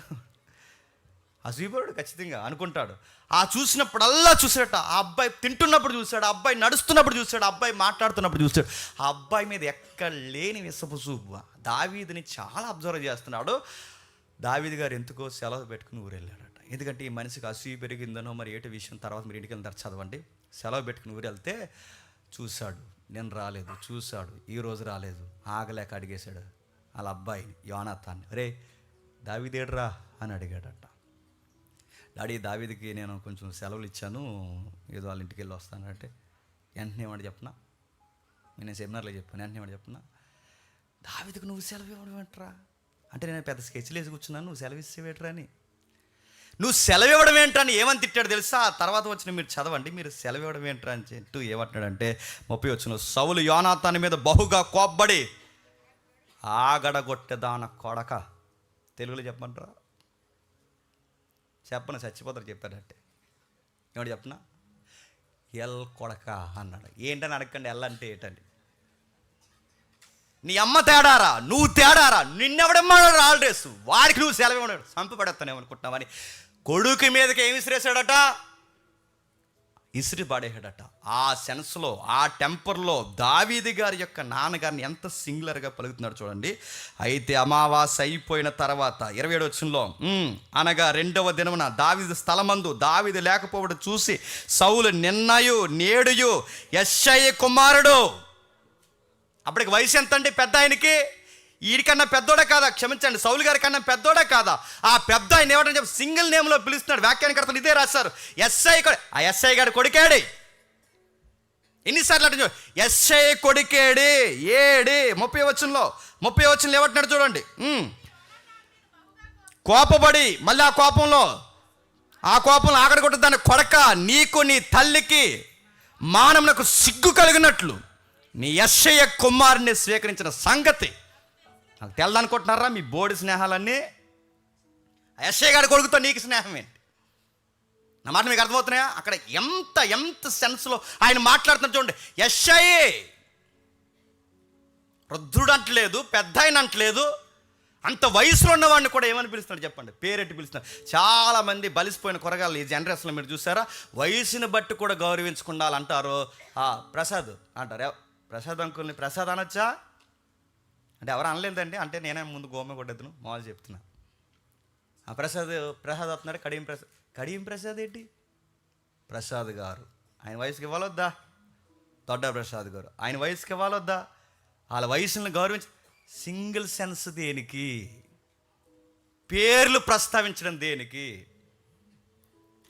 అసూయపడు ఖచ్చితంగా అనుకుంటాడు. ఆ చూసినప్పుడల్లా చూసాడట. ఆ అబ్బాయి తింటున్నప్పుడు చూశాడు, ఆ అబ్బాయి నడుస్తున్నప్పుడు చూశాడు, ఆ అబ్బాయి మాట్లాడుతున్నప్పుడు చూశాడు. ఆ అబ్బాయి మీద ఎక్కడ లేని విసపు చూపు దావీదుని చాలా అబ్జర్వ్ చేస్తున్నాడు. దావీదు గారు ఎందుకో సెలవు పెట్టుకుని ఊరు వెళ్ళాడట. ఎందుకంటే ఈ మనిషికి అసూయ పెరిగిందనో మరి ఏటి విషయం తర్వాత మీరు ఇంటికి వెళ్తారు చదవండి. సెలవు పెట్టుకుని ఊరు వెళ్తే చూశాడు, నేను రాలేదు. చూశాడు, ఈరోజు రాలేదు. ఆగలేక అడిగేశాడు వాళ్ళ అబ్బాయిని, యోనాతాన్ని, రే దావీదేడ్రా అని అడిగాడట. డాడీ దావీదుకి నేను కొంచెం సెలవులు ఇచ్చాను, ఏదో వాళ్ళ ఇంటికి వెళ్ళి వస్తానంటే వెంటనే ఏమంటే చెప్పనా, నేను సెమినార్లో చెప్పాను, వెంటనే ఏమంటే చెప్పనా, దావీదుకు నువ్వు సెలవు ఇవ్వడం ఏంట్రా అంటే, నేను పెద్ద స్కెచ్లు వేసి కూర్చున్నాను, నువ్వు సెలవు ఇచ్చేవేట్రా అని. నువ్వు సెలవు ఇవ్వడం ఏంట్రా అని ఏమని తిట్టాడు తెలుసా? తర్వాత వచ్చిన మీరు చదవండి, మీరు సెలవు ఇవ్వడం ఏంట్రా అని చెట్టు ఏమంటున్నాడంటే 30 వచ్చిన, సౌలు యోనాతాను మీద బహుగా కోప్పడి ఆగడగొట్టెదాన కొడక. తెలుగులో చెప్పమంటారా? చెప్పను, చచ్చిపోతారు చెప్పాడంటే. ఏమంటే చెప్పనా, ఎల్ కొడక అన్నాడు. ఏంటని అడగండి, ఎల్ అంటే ఏంటండి? నీ అమ్మ తేడారా, నువ్వు తేడారా, నిన్నెవడమ్మాడు ఆల్డ్రేస్, వాడికి నువ్వు సెలవు ఇవ్వడు, చంపి పడేస్తానేమనుకుంటున్నావని కొడుకు మీదకి ఏమి విసిరేసాడట, ఇసిరి పడేసాడట. ఆ సెన్స్లో, ఆ టెంపర్లో దావీదు గారి యొక్క నాన్నగారిని ఎంత సింగులర్గా పలుకుతున్నాడు చూడండి. అయితే అమావాస్య అయిపోయిన తర్వాత 27 వచనంలో, అనగా 2వ దినమున దావీదు స్థలమందు దావీదు లేకపోవడం చూసి సౌలు నిన్నయు నేడుయు యెష్షయి కుమారుడు. అప్పటికి వయసు ఎంత అండి పెద్ద ఆయనకి? వీడికన్నా పెద్దోడే కాదా, క్షమించండి, సౌలు గారి కన్నా పెద్దోడే కాదా? ఆ పెద్ద ఆయన ఏమంటే చెప్పి సింగిల్ నేమ్లో పిలుస్తున్నాడు. వ్యాఖ్యానకర్తలు ఇదే రాశారు, ఎస్ఐ. ఆ ఎస్ఐ గారు కొడుకేడి. ఎన్నిసార్లు అంటే ఎస్ఐ కొడుకేడి, ఏడి. 30 వచనంలో ఏమంటున్నాడు చూడండి. కోపపడి మళ్ళీ ఆ కోపంలో ఆగడగొట్టు దాన్ని కొడక, నీకు నీ తల్లికి మానమునకు సిగ్గు కలిగినట్లు నీ యెష్షయి కుమారుని స్వీకరించిన సంగతి నాకు తెల్లనుకుంటున్నారా? మీ బోడి స్నేహాలన్నీ యెష్షయి గారి కొడుకుతో నీకు స్నేహం ఏంటి? నా మాట మీకు అర్థమవుతున్నాయా? అక్కడ ఎంత సెన్స్లో ఆయన మాట్లాడుతున్నారు చూడండి. యెష్షయి వృద్ధుడు అంటలేదు, పెద్ద ఆయన అంటలేదు, అంత వయసులో ఉన్నవాడిని కూడా ఏమని పిలుస్తున్నాడు చెప్పండి? పేరెట్టి పిలుస్తున్నాడు. చాలామంది బలిసిపోయిన కొరగాళ్ళు ఈ జనరేషన్లో మీరు చూసారా? వయసుని బట్టి కూడా గౌరవించకుండా అంటారు. ప్రసాద్ అంటారు. ప్రసాద్ అంకుల్ని ప్రసాద్ అనొచ్చా అంటే ఎవరు అనలేదండి, అంటే నేనే ముందు గోమ కొట్టేద్దును మామూలు చెప్తున్నా. ప్రసాద్ వస్తున్నాడు. కడియం ప్రసాద్ ఏంటి? ప్రసాద్ గారు ఆయన వయసుకి ఇవ్వాలొద్దా? దొడ్డ ప్రసాద్ గారు ఆయన వయసుకి ఇవ్వాలొద్దా? వాళ్ళ వయసులను గౌరవించి సింగిల్ సెన్స్ దేనికి? పేర్లు ప్రస్తావించడం దేనికి?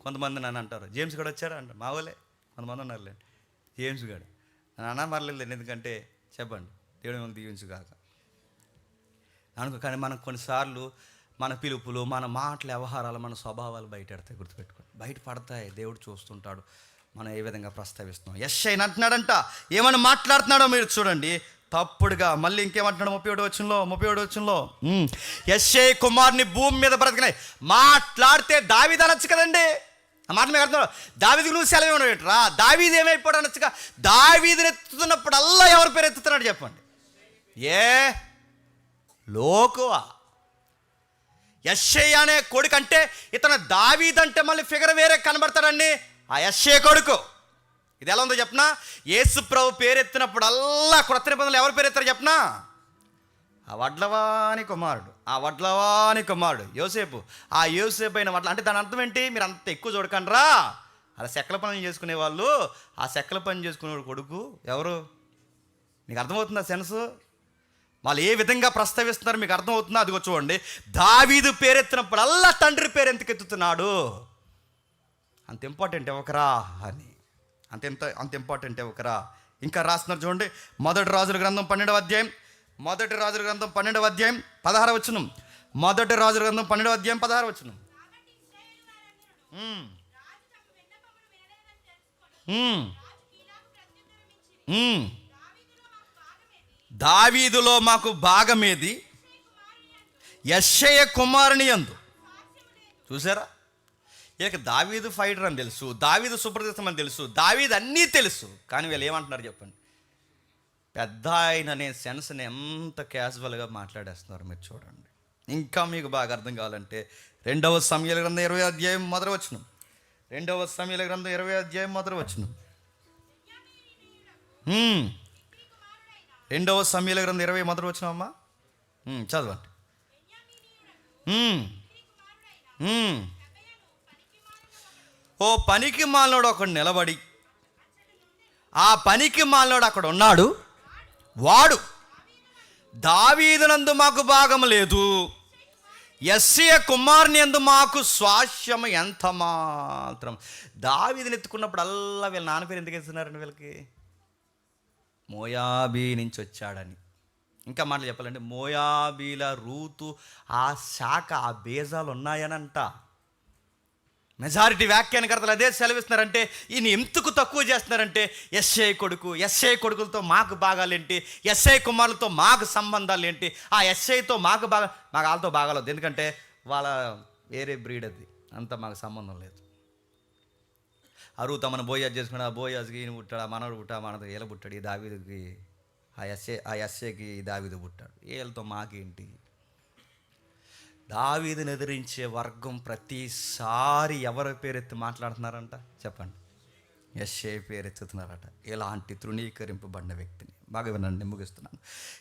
కొంతమంది నన్ను అంటారు, జేమ్స్ గడు వచ్చారా అంటారు. మా వాళ్ళే కొంతమంది ఉన్నారులేండి. జేమ్స్ గడు నన్ను మరలేదు, ఎందుకంటే చెప్పండి, దేవుడు మిమ్మల్ని దీవించుగాక అనుకో. కానీ మనం కొన్నిసార్లు మన పిలుపులు, మన మాటల వ్యవహారాలు, మన స్వభావాలు బయటపడతాయి. గుర్తుపెట్టుకోండి, బయటపడతాయి. దేవుడు చూస్తుంటాడు మనం ఏ విధంగా ప్రస్తావిస్తున్నాం. యెష్షయి అంటున్నాడంట, ఏమని మాట్లాడుతున్నాడో మీరు చూడండి. తప్పుడుగా మళ్ళీ ఇంకేమంటున్నాడు 37 వచనంలో, యెష్షయి కుమారుని భూమి మీద బ్రతకనాయి. మాట్లాడితే దావీదు అనొచ్చు కదండి. ఆ మాట మీకు అర్థం. దావీదుకు నువ్వు సెలవు ఇవ్వడం ఏంట్రా? దావీదు ఏమైపోయాడు అనొచ్చుగా. దావీదుని ఎత్తుతున్నప్పుడు అల్లా ఎవరి పేరు ఎత్తుతున్నాడు చెప్పండి? లోకువా? యెష్షయి అనే కొడుకు అంటే ఇతను దావీదు అంటే మళ్ళీ ఫిగర్ వేరే కనబడతాడండి. ఆ యెష్షయి కొడుకు. ఇది ఎలా ఉందో చెప్పనా? యేసు ప్రభు పేరు ఎత్తినప్పుడు అల్లా క్రొత్త నిబంధనలు ఎవరి పేరు ఎత్తారు చెప్పనా? ఆ వడ్లవాని కుమారుడు యోసేపు. ఆ యోసేపు అయిన వడ్ల అంటే దాని అర్థం ఏంటి? మీరు అంత ఎక్కువ చూడకండ్రా, అలా చెక్కల పనులు చేసుకునే వాళ్ళు, ఆ చెక్కల పని చేసుకునే కొడుకు ఎవరు? నీకు అర్థమవుతుందా సెన్స్? వాళ్ళు ఏ విధంగా ప్రస్తావిస్తున్నారు మీకు అర్థమవుతుందో? అదిగో చూడండి, దావీదు పేరెత్తినప్పుడల్లా తండ్రి పేరు ఎందుకు ఎత్తుతున్నాడు? అంత ఇంపార్టెంట్ ఎవకరా అని, అంత ఇంపార్టెంట్ ఎవకరా. ఇంకా రాస్తున్నారు చూడండి, మొదటి రాజుల గ్రంథం 12వ అధ్యాయం, మొదటి రాజుల గ్రంథం 12వ అధ్యాయం 16వ వచనం. మొదటి రాజుల గ్రంథం 12వ అధ్యాయం 16వ వచనం. దావీదులో మాకు భాగమేది, యెష్షయి కుమారుని యందు. చూసారా, ఇక దావీదు ఫైటర్ అని తెలుసు, దావీదు సుప్రసిద్ధం అని తెలుసు, దావీదు అన్నీ తెలుసు. కానీ వీళ్ళు ఏమంటున్నారు చెప్పండి? పెద్ద ఆయన అనే సెన్స్ని ఎంత క్యాజువల్గా మాట్లాడేస్తున్నారు మీరు చూడండి. ఇంకా మీకు బాగా అర్థం కావాలంటే 2వ సమూయేలు గ్రంథం 20వ అధ్యాయం మొదటి వచనం. 2వ సమూయేలు గ్రంథం 20వ అధ్యాయం మొదటి వచనం. 2వ సమూయేలు గ్రంథం 20 మొదటి వచనం అమ్మా, చదవండి. ఓ పనికి మాలినోడు ఒకడు నిలబడి, ఆ పనికి మాలినోడు అక్కడ ఉన్నాడు, వాడు దావీదునందు మాకు భాగం లేదు, యెష్షయి కుమారుని యందు మాకు స్వాస్యము ఎంత మాత్రం. దావీదుని ఎత్తుకున్నప్పుడల్లా వీళ్ళ నాన్న పేరు ఎందుకు ఎత్తుతున్నారండి? వీళ్ళకి మోయాబీ నుంచి వచ్చాడని. ఇంకా మాటలు చెప్పాలంటే మోయాబీల రూతు ఆ శాఖ, ఆ బేజాలు ఉన్నాయనంట. మెజారిటీ వ్యాఖ్యానకర్తలు అదే సెలవిస్తున్నారంటే, ఈయన ఎందుకు తక్కువ చేస్తున్నారంటే, యెష్షయి కొడుకులతో మాకు భాగాలేంటి, యెష్షయి కుమారులతో మాకు సంబంధాలు ఏంటి, ఆ యెష్షయితో మాకు వాళ్ళతో బాగాలేదు, ఎందుకంటే వాళ్ళ వేరే బ్రీడ్, అది అంతా మాకు సంబంధం లేదు. అరువు తమను బోయాజ్ చేసుకుని, ఆ బోయాజ్కి ఈయన పుట్టాడు, ఆ మనవడు పుట్టా, మనది ఏల పుట్టాడు, ఈ దావీదుకి ఆ యెష్షయికి దావీదు పుట్టాడు, వీళ్ళతో మాకేంటి? దావీదుని ఎదిరించే వర్గం ప్రతిసారి ఎవరి పేరెత్తి మాట్లాడుతున్నారంట చెప్పండి? యెష్షయి పేరెత్తుతున్నారట. ఇలాంటి తృణీకరింపబడిన వ్యక్తిని, బాగా వినండి, ముగిస్తున్నాను.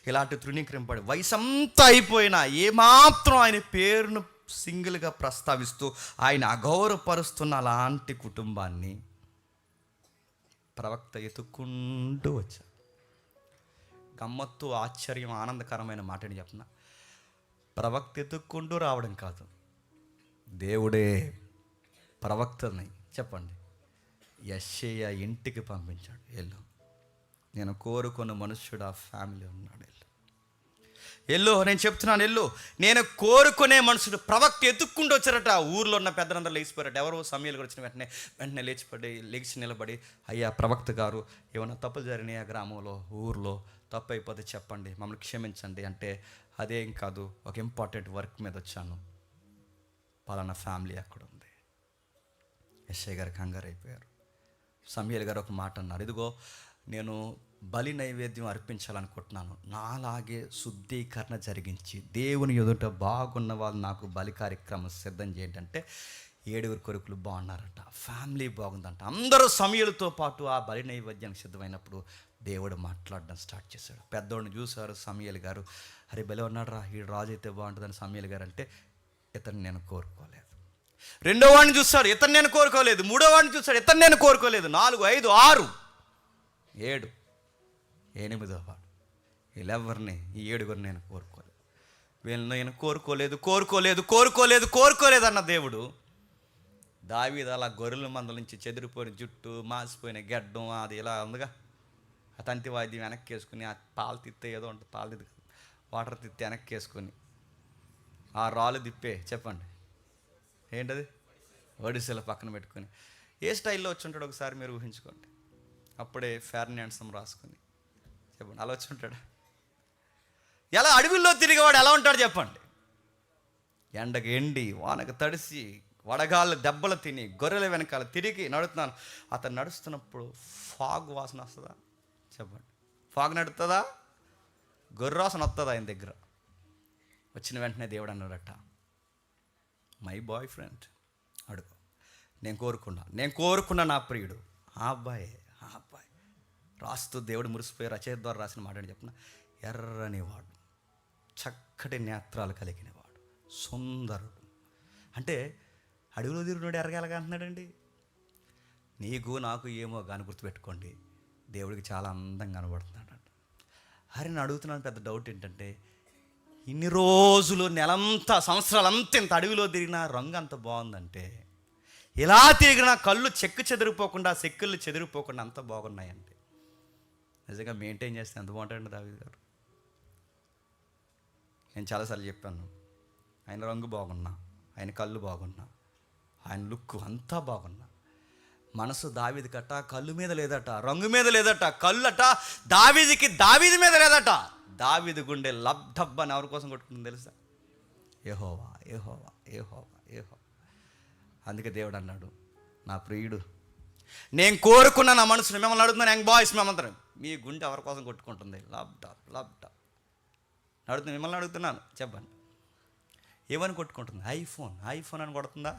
ఇలాంటి తృణీకరింపబడి వయసంతా అయిపోయినా ఏమాత్రం ఆయన పేరును సింగిల్గా ప్రస్తావిస్తూ ఆయన అగౌరవపరుస్తున్న అలాంటి కుటుంబాన్ని ప్రవక్త ఎత్తుక్కుంటూ వచ్చారు. గమ్మత్తు, ఆశ్చర్యం, ఆనందకరమైన మాటని చెప్తున్నా. ప్రవక్త ఎత్తుక్కుంటూ రావడం కాదు, దేవుడే ప్రవక్తని చెప్పండి యెష్షయి ఇంటికి పంపించాడు. వెళ్ళు, నేను కోరుకున్న మనుష్యుడు ఆ ఫ్యామిలీ ఉన్నాడు, వెళ్ళు, నేను చెప్తున్నాను, వెళ్ళు, నేను కోరుకునే మనుషుడు. ప్రవక్త ఎత్తుక్కుంటూ వచ్చారట. ఊర్లో ఉన్న పెద్దలందరూ లేచిపోయారట. ఎవరో సమయాలు వచ్చిన వెంటనే లేచి నిలబడి, అయ్యా ప్రవక్త గారు, ఏమైనా తప్పులు జరిగినాయి ఆ గ్రామంలో, ఊర్లో తప్పు అయిపోతే చెప్పండి, మమ్మల్ని క్షమించండి అంటే, అదేం కాదు, ఒక ఇంపార్టెంట్ వర్క్ మీద వచ్చాను, పలానా ఫ్యామిలీ అక్కడ ఉంది. యెష్షయి గారు కంగారు అయిపోయారు. సమూయేలు గారు ఒక మాట అన్నారు, ఇదిగో నేను బలి నైవేద్యం అర్పించాలనుకుంటున్నాను, నాలాగే శుద్ధీకరణ జరిగించి దేవుని ఎదుట బాగున్న వాళ్ళు నాకు బలి కార్యక్రమం సిద్ధం చేయండి అంటే, 7 కొడుకులు బాగున్నారట, ఫ్యామిలీ బాగుందంట. అందరూ సమూయేలుతో పాటు ఆ బలి నైవేద్యానికి సిద్ధమైనప్పుడు దేవుడు మాట్లాడడం స్టార్ట్ చేశాడు. పెద్దోడిని చూశారు సమూయేలు గారు, అరే బలి ఉన్నాడు రా, ఈ రాజు అయితే బాగుంటుందని సమూయేలు గారు అంటే, ఇతను నేను కోరుకోలేదు. రెండో వాడిని చూస్తాడు, ఇతను నేను కోరుకోలేదు. మూడో వాడిని చూస్తాడు, ఇతను నేను కోరుకోలేదు. 4, 5, 6, 7, 8వ వాడు, వీళ్ళెవరిని, ఈ 7 నేను కోరుకోలేదు. వీళ్ళని నేను కోరుకోలేదు అన్న దేవుడు దావీదు అలా గొర్రెల మందల నుంచి చెదిరిపోయిన జుట్టు, మాసిపోయిన గెడ్డం, అది ఇలా ఉందిగా, ఆ తంతి వాయిద్యం వెనక్కి వేసుకుని, ఆ పాలు తిత్తే ఏదో ఉంటుంది, పాలు తిత్తే వాటర్ తిత్తే వెనక్కి వేసుకొని, ఆ రాళ్ళు తిప్పే చెప్పండి ఏంటది, ఒడిసెల పక్కన పెట్టుకొని ఏ స్టైల్లో వచ్చి ఉంటాడు ఒకసారి మీరు ఊహించుకోండి. అప్పుడే ఫెర్నాండ్సం రాసుకొని చెప్పండి, అలా వచ్చి ఉంటాడు. ఎలా అడవిలో తిరిగేవాడు ఎలా ఉంటాడు చెప్పండి? ఎండకు ఎండి, వానకు తడిసి, వడగాళ్ళు దెబ్బలు తిని, గొర్రెల వెనకాల తిరిగి నడుస్తున్నాను. అతను నడుస్తున్నప్పుడు ఫాగ్ వాసన వస్తుందా చెప్పండి? ఫాగ్ నడుతుందా? గొర్రె వాసన వస్తుందా ఆయన దగ్గర? వచ్చిన వెంటనే దేవుడు అన్నాడట, మై బాయ్ ఫ్రెండ్ అడుగు, నేను కోరుకున్నా నా ప్రియుడు ఆ అబ్బాయి రాస్తూ దేవుడు మురిసిపోయి రచయిత ద్వారా రాసిన మాట అని చెప్పిన, ఎర్రనివాడు, చక్కటి నేత్రాలు కలిగినవాడు, సుందరుడు. అంటే అడవిలో తిరుగునాడు ఎరగలగా అంటున్నాడండి. నీకు నాకు ఏమో కానీ గుర్తుపెట్టుకోండి, దేవుడికి చాలా అందంగా కనబడుతున్నాడు అంట. అరే నేను అడుగుతున్నాను, పెద్ద డౌట్ ఏంటంటే, ఇన్ని రోజులు నెలంతా సంవత్సరాలంతా ఇంత అడవిలో తిరిగినా రంగు అంత బాగుందంటే, ఇలా తిరిగినా కళ్ళు చెదిరిపోకుండా చెక్కులు చెదిరిపోకుండా అంత బాగున్నాయంటే, నిజంగా మెయింటైన్ చేస్తే ఎంత బాగుంటాయండి దావీదు గారు. నేను చాలాసార్లు చెప్పాను, ఆయన రంగు బాగున్నా, ఆయన కళ్ళు బాగున్నా, ఆయన లుక్ అంతా బాగున్నా, మనసు దావీది కట్ట కళ్ళు మీద లేదట, రంగు మీద లేదట, కళ్ళు అట దావీది మీద లేదట. దావీదు గుండె లబ్ధబ్బ అని ఎవరి కోసం కొట్టుకుంటుంది తెలుసా? యెహోవా యెహోవా యెహోవా యెహోవా. అందుకే దేవుడు అన్నాడు, నా ప్రియుడు, నేను కోరుకున్న నా మనసుని. మిమ్మల్ని అడుగుతున్నాను, యంగ్ బాయ్స్, మేమందరం, మీ గుండె ఎవరి కోసం కొట్టుకుంటుంది? లాప్టాప్ మిమ్మల్ని అడుగుతున్నాను, చెప్పండి, ఏమని కొట్టుకుంటుంది? ఐఫోన్ అని కొడుతుందా?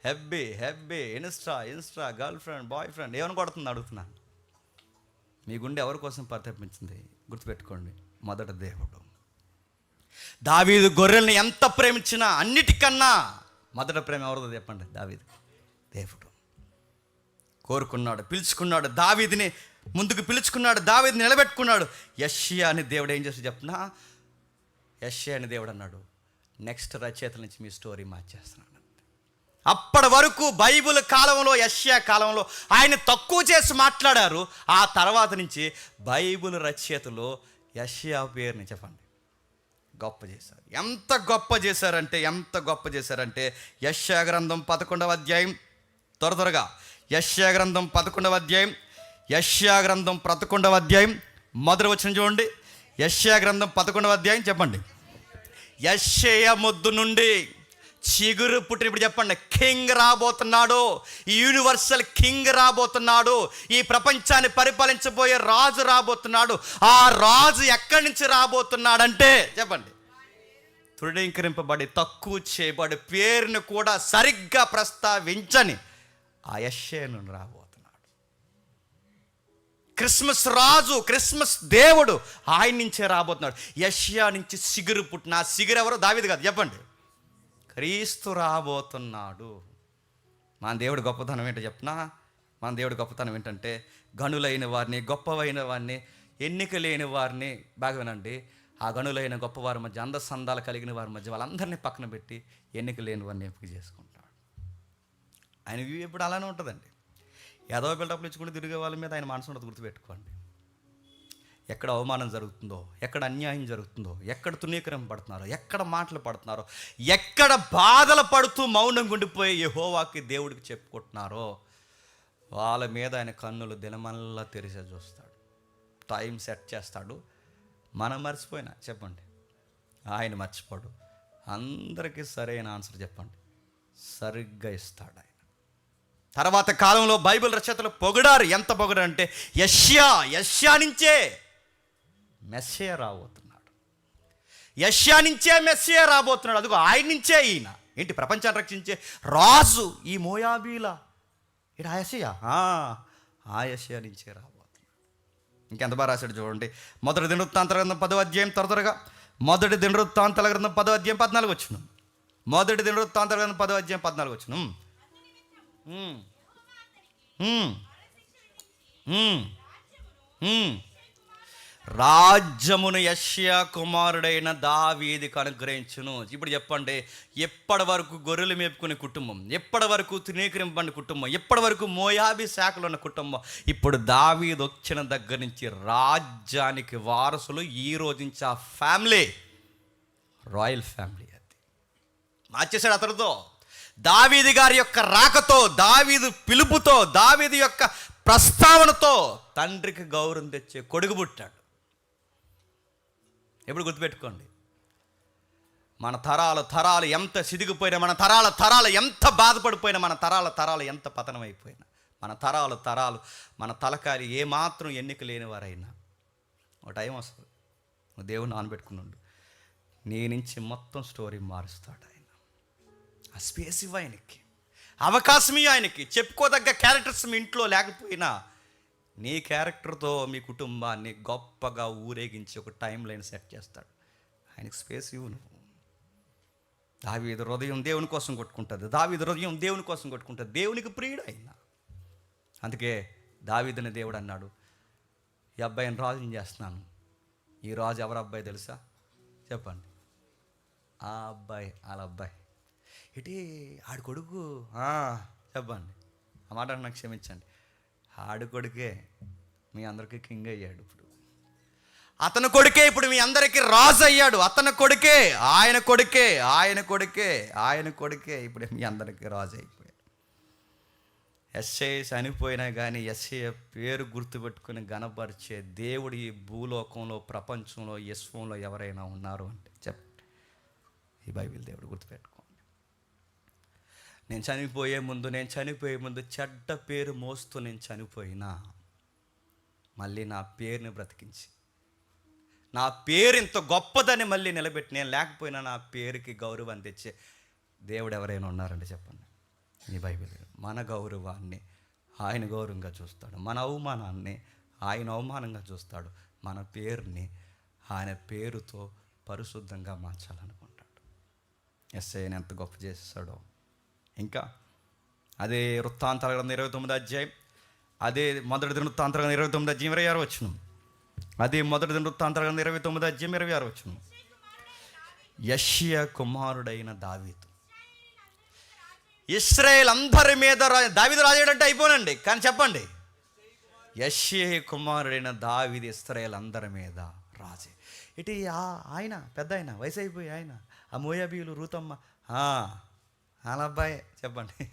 హెబ్బీ Insta girlfriend boyfriend ఏమని కొడుతుంది అడుగుతున్నాను. మీ గుండె ఎవరి కోసం పరితపించింది? గుర్తుపెట్టుకోండి, మొదట దేవుడు. దావీదు గొర్రెల్ని ఎంత ప్రేమించినా అన్నిటికన్నా మొదట ప్రేమ ఎవరిదో చెప్పండి? దావీదు. దేవుడు కోరుకున్నాడు, పిలుచుకున్నాడు, దావీదుని ముందుకు పిలుచుకున్నాడు, దావీదుని నిలబెట్టుకున్నాడు. యెషయా అని దేవుడు ఏం చేసి చెప్పినా, యెషయా అని దేవుడు అన్నాడు, నెక్స్ట్ రచయితల నుంచి మీ స్టోరీ మార్చేస్తున్నాను. అప్పటి వరకు బైబిల్ కాలంలో, యెషయా కాలంలో ఆయన తక్కువ చేసి మాట్లాడారు. ఆ తర్వాత నుంచి బైబిల్ రచయితలు యెషయా పేరుని చెప్పండి గొప్ప చేశారు. ఎంత గొప్ప చేశారంటే యెషయా గ్రంథం 11వ అధ్యాయం, త్వరగా యెషయా గ్రంథం 11వ అధ్యాయం, యెషయా గ్రంథం 11వ అధ్యాయం మొదటి వచనం చూడండి. యెషయా గ్రంథం 11వ అధ్యాయం చెప్పండి. యెషయా మొద్దు నుండి చిగురు పుట్టిన, ఇప్పుడు చెప్పండి, కింగ్ రాబోతున్నాడు, ఈ యూనివర్సల్ కింగ్ రాబోతున్నాడు, ఈ ప్రపంచాన్ని పరిపాలించబోయే రాజు రాబోతున్నాడు. ఆ రాజు ఎక్కడి నుంచి రాబోతున్నాడంటే చెప్పండి, తృణీకరింపబడి తక్కువ చేయబడి పేరును కూడా సరిగ్గా ప్రస్తావించని ఆ యెషయా నుండి రాబోతున్నాడు. క్రిస్మస్ రాజు, క్రిస్మస్ దేవుడు ఆయన నుంచే రాబోతున్నాడు. యెషయా నుంచి సిగురు పుట్టిన, ఆ సిగురు ఎవరో? దావీదు కాదు, చెప్పండి, క్రీస్తు రాబోతున్నాడు. మన దేవుడి గొప్పతనం ఏంటో చెప్పనా? మన దేవుడి గొప్పతనం ఏంటంటే, గనులైన వారిని, గొప్పవైన వారిని, ఎన్నిక లేని వారిని, బాగా వినండి, ఆ గనులైన గొప్పవారి మధ్య, అందసందాలు కలిగిన వారి మధ్య వాళ్ళందరినీ పక్కన పెట్టి ఎన్నిక లేని వారిని ఎంపిక చేసుకుంటాడు. ఆయన వ్యూ ఎప్పుడు అలానే ఉంటుందండి. ఏదో బిల్డప్లు ఇచ్చుకుంటూ తిరిగే వాళ్ళ మీద ఆయన మనసు ఉండదు. గుర్తుపెట్టుకోండి, ఎక్కడ అవమానం జరుగుతుందో, ఎక్కడ అన్యాయం జరుగుతుందో, ఎక్కడ తృణీకరింపబడుతున్నారో, ఎక్కడ మాటలు పడుతున్నారో, ఎక్కడ బాధలు పడుతూ మౌనంగా ఉండిపోయి యెహోవాకి దేవుడికి చెప్పుకుంటున్నారో వాళ్ళ మీద ఆయన కన్నులు దినమల్లా తెరిసే చూస్తాడు, టైం సెట్ చేస్తాడు. మనం మర్చిపోయినా చెప్పండి, ఆయన మర్చిపోడు. అందరికీ సరైన ఆన్సర్ చెప్పండి, సరిగ్గా ఇస్తాడు ఆయన. తర్వాత కాలంలో బైబిల్ రచయితలు పొగిడారు. ఎంత పొగిడారు అంటే, యెషయా నుంచే మెస్సియా రాబోతున్నాడు, యెషయా నుంచే మెస్సియా రాబోతున్నాడు. అదిగో ఆయన నుంచే ఈయన ఏంటి ప్రపంచాన్ని రక్షించే రాజు, ఈ మోయాబీల ఇటు ఆ యెషయా నుంచే రాబోతున్నాడు. ఇంకెంత బాగా రాశాడు చూడండి. మొదటి దినవృత్తాంతాల గ్రంథం 10వ అధ్యాయం, త్వరగా మొదటి దినవృత్తాంతాల గ్రంథం 10వ అధ్యాయం 14 వచనం. మొదటి దినవృత్తాంతాల గ్రంథం 10వ అధ్యాయం 14 వచనం. రాజ్యమును యెషయా కుమారుడైన దావీదుకు అనుగ్రహించును. ఇప్పుడు చెప్పండి, ఎప్పటి వరకు గొర్రెలు మేపుకునే కుటుంబం, ఎప్పటి వరకు తృణీకరింపబడిన కుటుంబం, ఎప్పటి వరకు మోయాబీ శాఖలో ఉన్న కుటుంబం, ఇప్పుడు దావీదు వచ్చిన దగ్గర నుంచి రాజ్యానికి వారసులు ఈ రోజు నుంచి ఆ ఫ్యామిలీ, రాయల్ ఫ్యామిలీ. అది మార్చేశాడు అతనితో. దావీదు గారి యొక్క రాకతో, దావీదు పిలుపుతో, దావీదు యొక్క ప్రస్తావనతో తండ్రికి గౌరవం తెచ్చే కొడుకు పుట్టాడు. ఎప్పుడు గుర్తుపెట్టుకోండి, మన తరాలు ఎంత సిదిగిపోయినా, మన తరాలు ఎంత బాధపడిపోయినా, మన తరాలు ఎంత పతనమైపోయినా, మన తరాలు మన తలకాయలు ఏమాత్రం ఎన్నిక లేని వారైనా ఒక టైం వస్తుంది, నువ్వు దేవుని నానబెట్టుకున్నాడు, నీ నుంచి మొత్తం స్టోరీ మారుస్తాడు ఆయన. ఆ స్పేస్ ఇవ్వ ఆయనకి, అవకాశం ఇవ్వ ఆయనకి. చెప్పుకోదగ్గ క్యారెక్టర్స్ మీ ఇంట్లో లేకపోయినా నీ క్యారెక్టర్తో మీ కుటుంబాన్ని గొప్పగా ఊరేగించి ఒక టైం లైన్ సెట్ చేస్తాడు. ఆయనకి స్పేస్ ఇవ్వు నువ్వు. దావీదు హృదయం దేవుని కోసం కొట్టుకుంటుంది, దావీదు హృదయం దేవుని కోసం కొట్టుకుంటుంది. దేవునికి ప్రియుడు ఆయన. అందుకే దావీదుని దేవుడు అన్నాడు, ఈ అబ్బాయిని రాజుని చేస్తున్నాను. ఈ రాజు ఎవరు అబ్బాయి తెలుసా? చెప్పండి. ఆ అబ్బాయి, వాళ్ళ అబ్బాయి. ఇటీ ఆడి కొడుకు. చెప్పండి. ఆ మాట నాకు క్షమించండి. ఆడి కొడుకే మీ అందరికీ కింగ్ అయ్యాడు. ఇప్పుడు అతని కొడుకే ఇప్పుడు మీ అందరికీ రాజు అయ్యాడు. అతని కొడుకే, ఆయన కొడుకే, ఆయన కొడుకే, ఆయన కొడుకే ఇప్పుడు మీ అందరికీ రాజు అయిపోయాడు. యెషయా చనిపోయినా కానీ యెషయా పేరు గుర్తుపెట్టుకుని గణపరిచే దేవుడు ఈ భూలోకంలో, ప్రపంచంలో, విశ్వంలో ఎవరైనా ఉన్నారు అంటే చెప్పండి, ఈ బైబిల్ దేవుడు. గుర్తుపెట్టుకోండి. నేను చనిపోయే ముందు చెడ్డ పేరు మోస్తూ నేను చనిపోయినా మళ్ళీ నా పేరుని బ్రతికించి, నా పేరు ఇంత గొప్పదని మళ్ళీ నిలబెట్టి, నేను లేకపోయినా నా పేరుకి గౌరవం తెచ్చే దేవుడు ఎవరైనా ఉన్నారంటే చెప్పండి, ఈ బైబిల్. మన గౌరవాన్ని ఆయన గౌరవంగా చూస్తాడు, మన అవమానాన్ని ఆయన అవమానంగా చూస్తాడు, మన పేరుని ఆయన పేరుతో పరిశుద్ధంగా మార్చాలనుకుంటాడు. యెషయాని ఎంత గొప్ప చేస్తాడో. ఇంకా అదే వృత్తాంతాల గ్రంథం 29వ అధ్యాయం, అదే మొదటి వృత్తాంతాల గ్రంథం 29వ అధ్యాయం 26వ వచనం, అదే మొదటి వృత్తాంతాల గ్రంథం 29వ అధ్యాయం 26వ వచనం. యెషయా కుమారుడైన దావీదు ఇశ్రాయేల్ అందరి మీద దావీదు రాజేటంటే అయిపోనండి, కానీ చెప్పండి, యెషయా కుమారుడైన దావీదు ఇశ్రాయేల్ అందరి మీద రాజే. ఇటు ఆయన పెద్ద ఆయన, వయసు అయిపోయి ఆయన, ఆ మోయాబీయులు, రూతమ్మ, వాళ్ళ అబ్బాయి. చెప్పండి,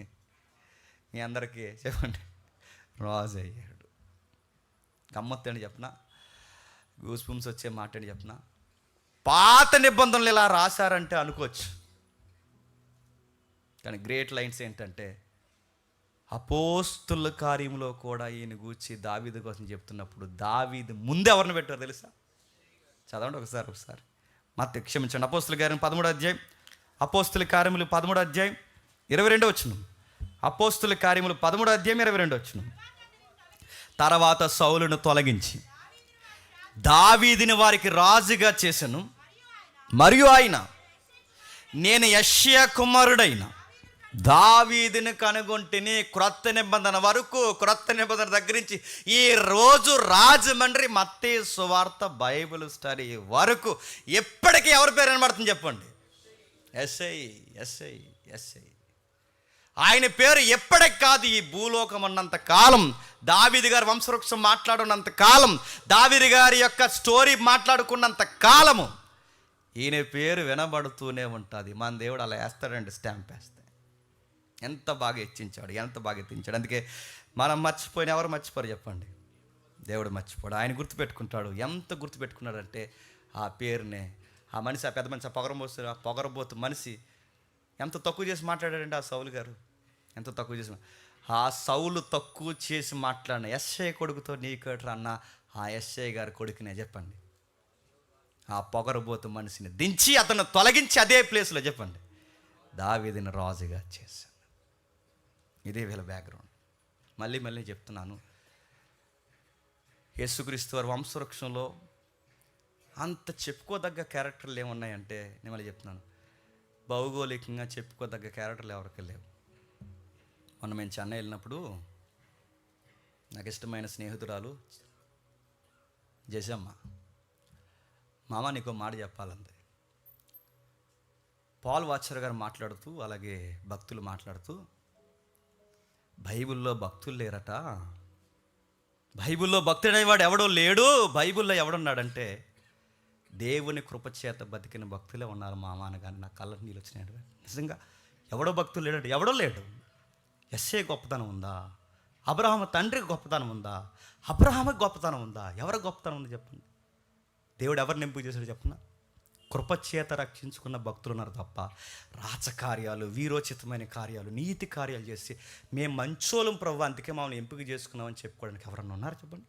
మీ అందరికీ చెప్పండి, రాజు అయ్యాడు. గమ్మత్తు అని చెప్పిన, గూస్ బంప్స్ వచ్చే మాట అని చెప్పిన, పాత నిబంధనలు ఇలా రాశారంటే అనుకోవచ్చు, కానీ గ్రేట్ లైన్స్ ఏంటంటే అపోస్తుల కార్యంలో కూడా ఈయన గూర్చి దావీదు కోసం చెప్తున్నప్పుడు దావీదు ముందు ఎవరిని పెట్టారు తెలుసా? చదవండి ఒకసారి. క్షమించండి. అపోస్తుల కార్యం 13వ అధ్యాయం, అపోస్తుల కార్యములు 13వ అధ్యాయం 22వ వచనం. అపోస్తుల కార్యములు 13వ అధ్యాయం 22వ వచనం. తర్వాత సౌలును తొలగించి దావీదుని వారికి రాజుగా చేసెను, మరియు ఆయన, నేను యెషయా కుమారుడైన దావీదుని కనుగొంటిని. క్రొత్త నిబంధన వరకు, క్రొత్త నిబంధన దగ్గర నుంచి ఈ రోజు రాజమండ్రి మత్తయి సువార్త బైబిల్ స్టడీ వరకు ఎప్పటికీ ఎవరి పేరు వినబడుతుంది చెప్పండి? యెషయా. ఆయన పేరు ఎప్పటికి కాదు, ఈ భూలోకం ఉన్నంత కాలం, దావీదు గారి వంశవృక్షం మాట్లాడున్నంత కాలం, దావీదు గారి యొక్క స్టోరీ మాట్లాడుకున్నంత కాలము ఈయన పేరు వినబడుతూనే ఉంటుంది. మన దేవుడు అలా వేస్తాడండి, స్టాంప్ వేస్తే. ఎంత బాగా హెచ్చించాడు, ఎంత బాగా ఎత్తించాడు. అందుకే మనం మర్చిపోయిన ఎవరు మర్చిపోరు చెప్పండి? దేవుడు మర్చిపోడు, ఆయన గుర్తుపెట్టుకుంటాడు. ఎంత గుర్తుపెట్టుకున్నాడంటే ఆ పేరునే, ఆ మనిషి, ఆ పెద్ద మనిషి, ఆ పొగరబోతు మనిషి ఎంత తక్కువ చేసి మాట్లాడాడండి ఆ సౌలు గారు. ఎంత తక్కువ చేసి, ఆ సౌలు తక్కువ చేసి మాట్లాడిన యెషయా కొడుకుతో నీకేట్రా అన్న ఆ యెషయా గారి కొడుకునే చెప్పండి, ఆ పొగరబోతు మనిషిని దించి అతను తొలగించి అదే ప్లేస్లో చెప్పండి దావీదుని రాజుగా చేశాను. ఇదే వీళ్ళ బ్యాక్గ్రౌండ్. మళ్ళీ చెప్తున్నాను, యేసుక్రీస్తు వారి వంశవృక్షంలో అంత చెప్పుకోదగ్గ క్యారెక్టర్లు ఏమున్నాయంటే, నేను మళ్ళీ చెప్తున్నాను, భౌగోళికంగా చెప్పుకోదగ్గ క్యారెక్టర్లు ఎవరికి లేవు. మొన్న మేము చెన్నై వెళ్ళినప్పుడు నాకు ఇష్టమైన స్నేహితురాలు జెసమ్మ, మామ నీకో మాట చెప్పాలంది. పాల్ వాచర్ గారు మాట్లాడుతూ, అలాగే భక్తులు మాట్లాడుతూ, బైబిల్లో భక్తులు లేరట, బైబిల్లో భక్తుడనేవాడు ఎవడో లేడు, బైబిల్లో ఎవడున్నాడంటే దేవుని కృపచేత బతికిన భక్తులే ఉన్నారు మామ అనగానే నా కళ్ళకి నీళ్ళు వచ్చినాడు. నిజంగా ఎవడో భక్తులు లేడు, ఎవడో లేడు. యెషయా గొప్పతనం ఉందా? అబ్రహాము తండ్రికి గొప్పతనం ఉందా? అబ్రహాముకి గొప్పతనం ఉందా? ఎవరికి గొప్పతనం ఉంది చెప్పండి? దేవుడు ఎవరిని ఎంపిక చేశాడు చెప్పండి? కృపచేత రక్షించుకున్న భక్తులు ఉన్నారు తప్ప రాజకార్యాలు, వీరోచితమైన కార్యాలు, నీతి కార్యాలు చేసి మేము మంచోళం ప్రభు అందుకే మమ్మల్ని ఎంపిక చేసుకున్నామని చెప్పుకోవడానికి ఎవరన్నా ఉన్నారు చెప్పండి?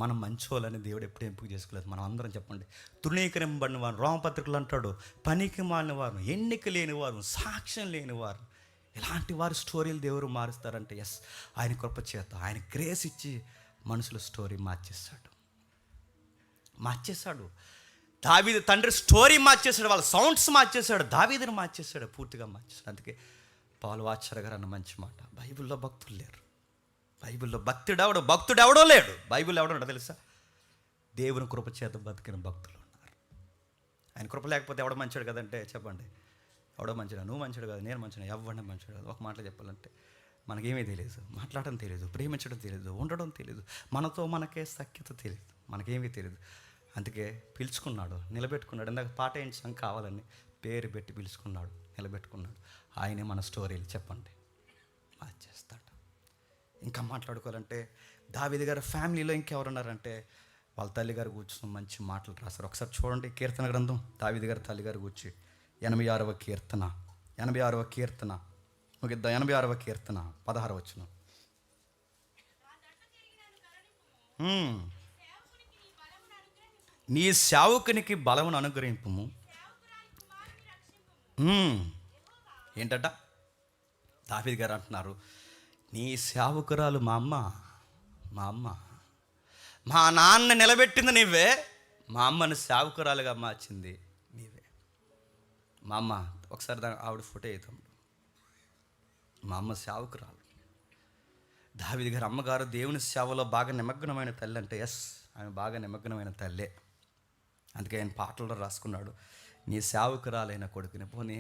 మనం మంచోళ్ళని దేవుడు ఎప్పుడు ఎంపిక చేసుకోలేదు. మనం అందరం చెప్పండి, తృణీకరింపబడిన వారు, రోమపత్రికలు అంటాడు, పనికి మాలిన వారు, ఎన్నిక లేని వారు, సాక్ష్యం లేని వారు, ఇలాంటి వారి స్టోరీలు దేవుడు మారుస్తారంటే ఆయన కృపచేత, ఆయన గ్రేస్ ఇచ్చి మనుషుల స్టోరీ మార్చేశాడు. దావీదు తండ్రి స్టోరీ మార్చేశాడు, వాళ్ళ సౌండ్స్ మార్చేశాడు, దావీదుని మార్చేశాడు, పూర్తిగా మార్చేశాడు. అందుకే పాల్ వాచర్ గారు అన్న మంచి మాట, బైబిల్లో భక్తులు లేరు, బైబిల్లో భక్తుడెవడో లేడు. బైబిల్ ఎవడో తెలుసా? దేవుని కృప చేత బతికిన భక్తులు ఉన్నారు. ఆయన కృప లేకపోతే ఎవడో మంచివాడు కదంటే చెప్పండి, ఎవడో మంచిడా? నువ్వు మంచివాడు కాదు, నేను మంచిగా, ఎవడన్నా మంచివాడు కాదు. ఒక మాటలో చెప్పాలంటే మనకేమీ తెలియదు, మాట్లాడడం తెలియదు, ప్రేమించడం తెలియదు, ఉండడం తెలియదు, మనతో మనకే సఖ్యత తెలియదు, మనకేమీ తెలియదు. అందుకే పిలుచుకున్నాడు, నిలబెట్టుకున్నాడు. ఇందాక పాట ఏంటి కావాలని పేరు పెట్టి పిలుచుకున్నాడు, నిలబెట్టుకున్నాడు. ఆయనే మన స్టోరీలు చెప్పండి మార్చేస్తాడు. ఇంకా మాట్లాడుకోవాలంటే దావీదు గారి ఫ్యామిలీలో ఇంకెవరున్నారంటే వాళ్ళ తల్లిగారు కూర్చుని మంచి మాటలు రాస్తారు. ఒకసారి చూడండి కీర్తన గ్రంథం, దావీదు గారి తల్లిగారు కూర్చి 86వ కీర్తన 86వ కీర్తన ముగిద్దాం. 86వ కీర్తన 16వ వచనం. నీ సేవకునికి బలమును అనుగ్రహింపుము. ఏంటట దావీదు గారు అంటున్నారు, నీ సేవకురాలు మా అమ్మ, మా నాన్న నిలబెట్టింది నీవే, మా అమ్మని సేవకురాలుగా మార్చింది నీవే. మా అమ్మ ఒకసారి ఆవిడ ఫోటో అవుతాం. మా అమ్మ సేవకురాలు. దావీదు గారి అమ్మగారు దేవుని సేవలో బాగా నిమగ్నమైన తల్లి అంటే ఆమె బాగా నిమగ్నమైన తల్లే. అందుకే ఆయన పాటల్లో రాసుకున్నాడు, నీ సేవకురాలైన కొడుకుని. పోనీ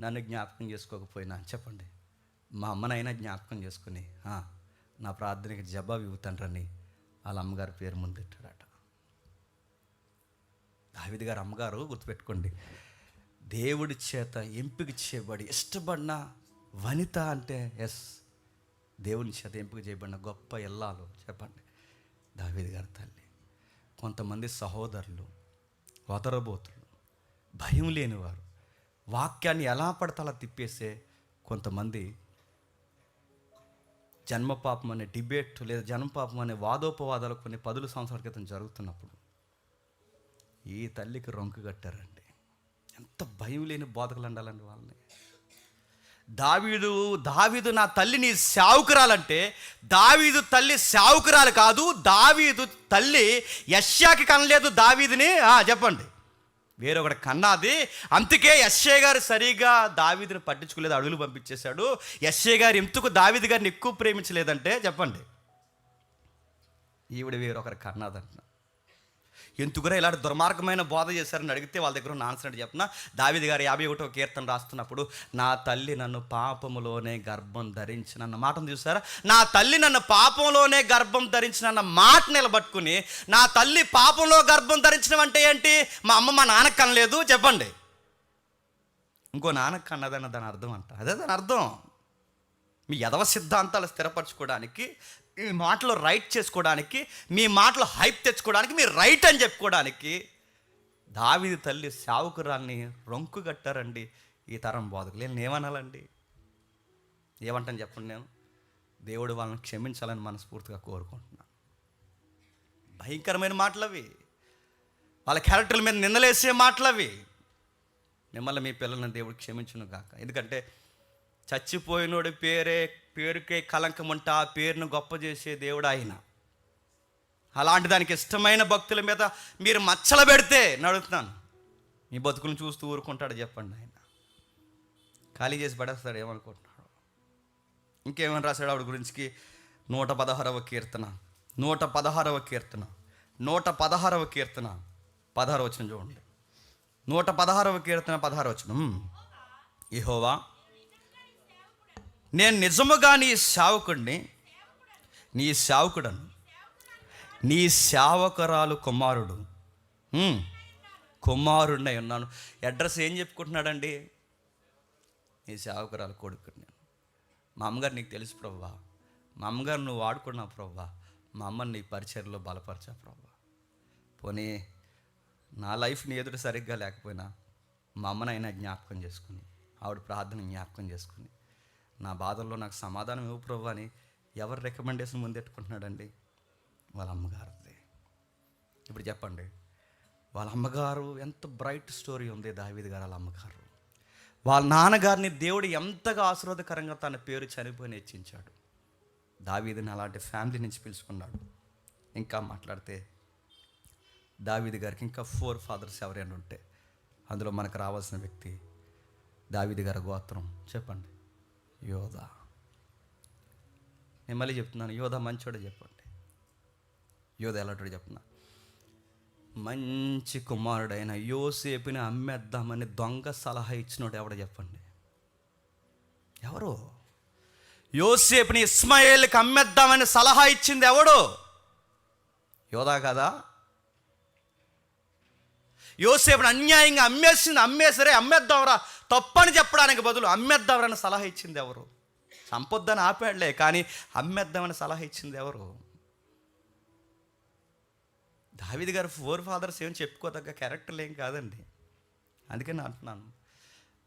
నన్ను జ్ఞాపకం చేసుకోకపోయినా చెప్పండి, మా అమ్మనైనా జ్ఞాపకం చేసుకుని నా ప్రార్థనకి జవాబు ఇవ్వుతాండ్రని వాళ్ళ అమ్మగారి పేరు ముందెట్టాడట. దావీదు గారి అమ్మగారు గుర్తుపెట్టుకోండి, దేవుడి చేత ఎంపిక చేయబడి ఇష్టపడిన వనిత అంటే దేవుని చేత ఎంపిక చేయబడిన గొప్ప ఇల్లాలు చెప్పండి దావీదు గారి తల్లి. కొంతమంది సహోదరులు వదరబోతులు, భయం లేనివారు, వాక్యాన్ని ఎలా పడితే అలా తిప్పేసే కొంతమంది జన్మపాపం అనే డిబేట్ లేదా జన్మపాపం అనే వాదోపవాదాలు కొన్ని 10 సంవత్సరాల క్రితం జరుగుతున్నప్పుడు ఈ తల్లికి రొంకు కట్టారండి. ఎంత భయం లేని బోధకులు అండాలండి వాళ్ళని. దావీదు నా తల్లి నీ సేవకురాలంటే దావీదు తల్లి సేవకురాలు కాదు, దావీదు తల్లి యెష్యాకి కనలేదు దావీదుని చెప్పండి, వేరొకటి కన్నాది. అందుకే యెష్షై గారు సరిగా దావీదుని పట్టించుకోలేదు, అడుగులు పంపించేశాడు. యెష్షై గారు ఎందుకు దావీదు గారిని ఎక్కువ ప్రేమించలేదంటే చెప్పండి, ఈవిడ వేరొకరి కన్నాదంట. ఎందుకురా ఇలాంటి దుర్మార్గమైన బోధ చేశారని అడిగితే వాళ్ళ దగ్గర ఉన్న ఆన్సర్ అంటే చెప్పిన దావీదు గారు 51వ కీర్తన రాస్తున్నప్పుడు, నా తల్లి నన్ను పాపములోనే గర్భం ధరించినన్న మాటను చూసారా? నా తల్లి నన్ను పాపంలోనే గర్భం ధరించినన్న మాట నిలబట్టుకుని, నా తల్లి పాపంలో గర్భం ధరించడం అంటే ఏంటి? మా అమ్మ మా నాన్నకు కనలేదు చెప్పండి, ఇంకో నాన్నకు కన్నదన్న దాని అర్థం అంట. అదే దాని అర్థం. మీ యదవ సిద్ధాంతాలు స్థిరపరచుకోవడానికి, మీ మాటలు రైట్ చేసుకోవడానికి, మీ మాటలు హైప్ తెచ్చుకోవడానికి, మీరు రైట్ అని చెప్పుకోవడానికి దావీదు తల్లి సేవకురాల్ని రొంకు కట్టారండి ఈ తరం బోధకులు. నేను ఏమనాలండి? ఏమంటాను చెప్పండి. నేను దేవుడు వాళ్ళని క్షమించాలని మనస్ఫూర్తిగా కోరుకుంటున్నాను. భయంకరమైన మాటలు అవి, వాళ్ళ క్యారెక్టర్ల మీద నిందలేసే మాటలు అవి. మిమ్మల్ని మీ పిల్లల్ని దేవుడు క్షమించును గాక. ఎందుకంటే చచ్చిపోయినోడి పేరుకే కలంకం ఉంటే ఆ పేరును గొప్ప చేసే దేవుడు ఆయన. అలాంటి దానికి ఇష్టమైన భక్తుల మీద మీరు మచ్చలు పెడితే నడుస్తున్నాను, మీ బతుకులను చూస్తూ ఊరుకుంటాడు చెప్పండి. ఆయన ఖాళీ చేసి పడేస్తాడు ఏమనుకుంటున్నాడు. ఇంకేమైనా రాశాడు ఆవిడ గురించి? 116వ కీర్తన 116వ కీర్తన 116వ కీర్తన 16వ వచనం చూడండి. 116వ కీర్తన 16వ వచనం. యెహోవా, నేను నిజముగా నీ సేవకుడిని, నీ సేవకుడను, నీ సేవకురాలు కుమారుడినై ఉన్నాను. అడ్రస్ ఏం చెప్పుకుంటున్నాడండి? నీ సేవకురాలు కొడుకుని. మా అమ్మగారు నీకు తెలుసు ప్రభువా, మా అమ్మగారు నువ్వు వాడుకున్నావు ప్రభువా, మా అమ్మని నీ పరిచర్లో బలపరచా ప్రభువా. పోనీ నా లైఫ్ నీ ఎదుట సరిగ్గా లేకపోయినా మా అమ్మనైనా జ్ఞాపకం చేసుకుని, ఆవిడ ప్రార్థన జ్ఞాపకం చేసుకుని, నా బాధల్లో నాకు సమాధానం ఇవ్వు ప్రభు అని ఎవరు రికమెండేషన్ ముందెట్టుకుంటున్నాడండి? వాళ్ళ అమ్మగారిది. ఇప్పుడు చెప్పండి, వాళ్ళ అమ్మగారు ఎంత బ్రైట్ స్టోరీ ఉంది. దావీదు గారు వాళ్ళ అమ్మగారు, వాళ్ళ నాన్నగారిని దేవుడు ఎంతగా ఆశీర్వాదకరంగా తన పేరు చనిపోయి హెచ్చించాడు. దావీదుని అలాంటి ఫ్యామిలీ నుంచి పిలుచుకున్నాడు. ఇంకా మాట్లాడితే దావీదు గారికి ఇంకా 4 ఫాదర్స్ ఎవరైనా ఉంటే అందులో మనకు రావాల్సిన వ్యక్తి దావీదు గారి గోత్రం చెప్పండి, యోధా. నేను మళ్ళీ చెప్తున్నాను, యోధ మంచోడు చెప్పండి. యోధ ఎలాంటి చెప్తున్నా, మంచి కుమారుడైన యోసేపుని అమ్మేద్దామని దొంగ సలహా ఇచ్చినోడు ఎవడో చెప్పండి. ఎవరు? యోసేపుని ఇస్మాయేల్కి అమ్మేద్దామని సలహా ఇచ్చింది ఎవడు? యోధా కదా? యోసేపుని అన్యాయంగా అమ్మేసరే అమ్మేద్దాంరా తప్పని చెప్పడానికి బదులు అమ్మేద్దామని సలహా ఇచ్చింది ఎవరు? సంపొద్దని ఆపాడులే, కానీ అమ్మేద్దామని సలహా ఇచ్చింది ఎవరు? దావీదు గారు ఫోర్ ఫాదర్స్ ఏం చెప్పుకోదగ్గ క్యారెక్టర్లు ఏం కాదండి. అందుకే నేను అంటున్నాను,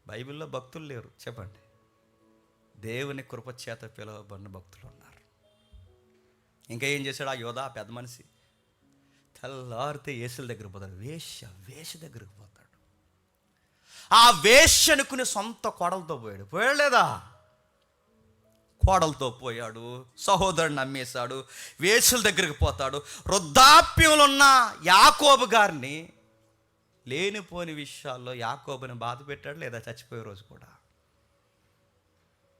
బైబిల్లో భక్తులు లేరు చెప్పండి, దేవుని కృప చేత పిలువబడిన భక్తులు ఉన్నారు. ఇంకా ఏం చేశాడు ఆ యోధ, పెద్ద మనిషి? తెల్లారితే యేసుల దగ్గరికి పోతాడు, వేష దగ్గరికి పోతాడు. ఆ వేష అనుకుని సొంత కోడలతో పోయాడు లేదా? కోడలతో పోయాడు, సహోదరుని నమ్మేశాడు, వేసుల దగ్గరికి పోతాడు. వృద్ధాప్యంలో ఉన్న యాకోబు గారిని లేనిపోని విషయాల్లో యాకోబుని బాధ పెట్టాడు లేదా? చచ్చిపోయే రోజు కూడా.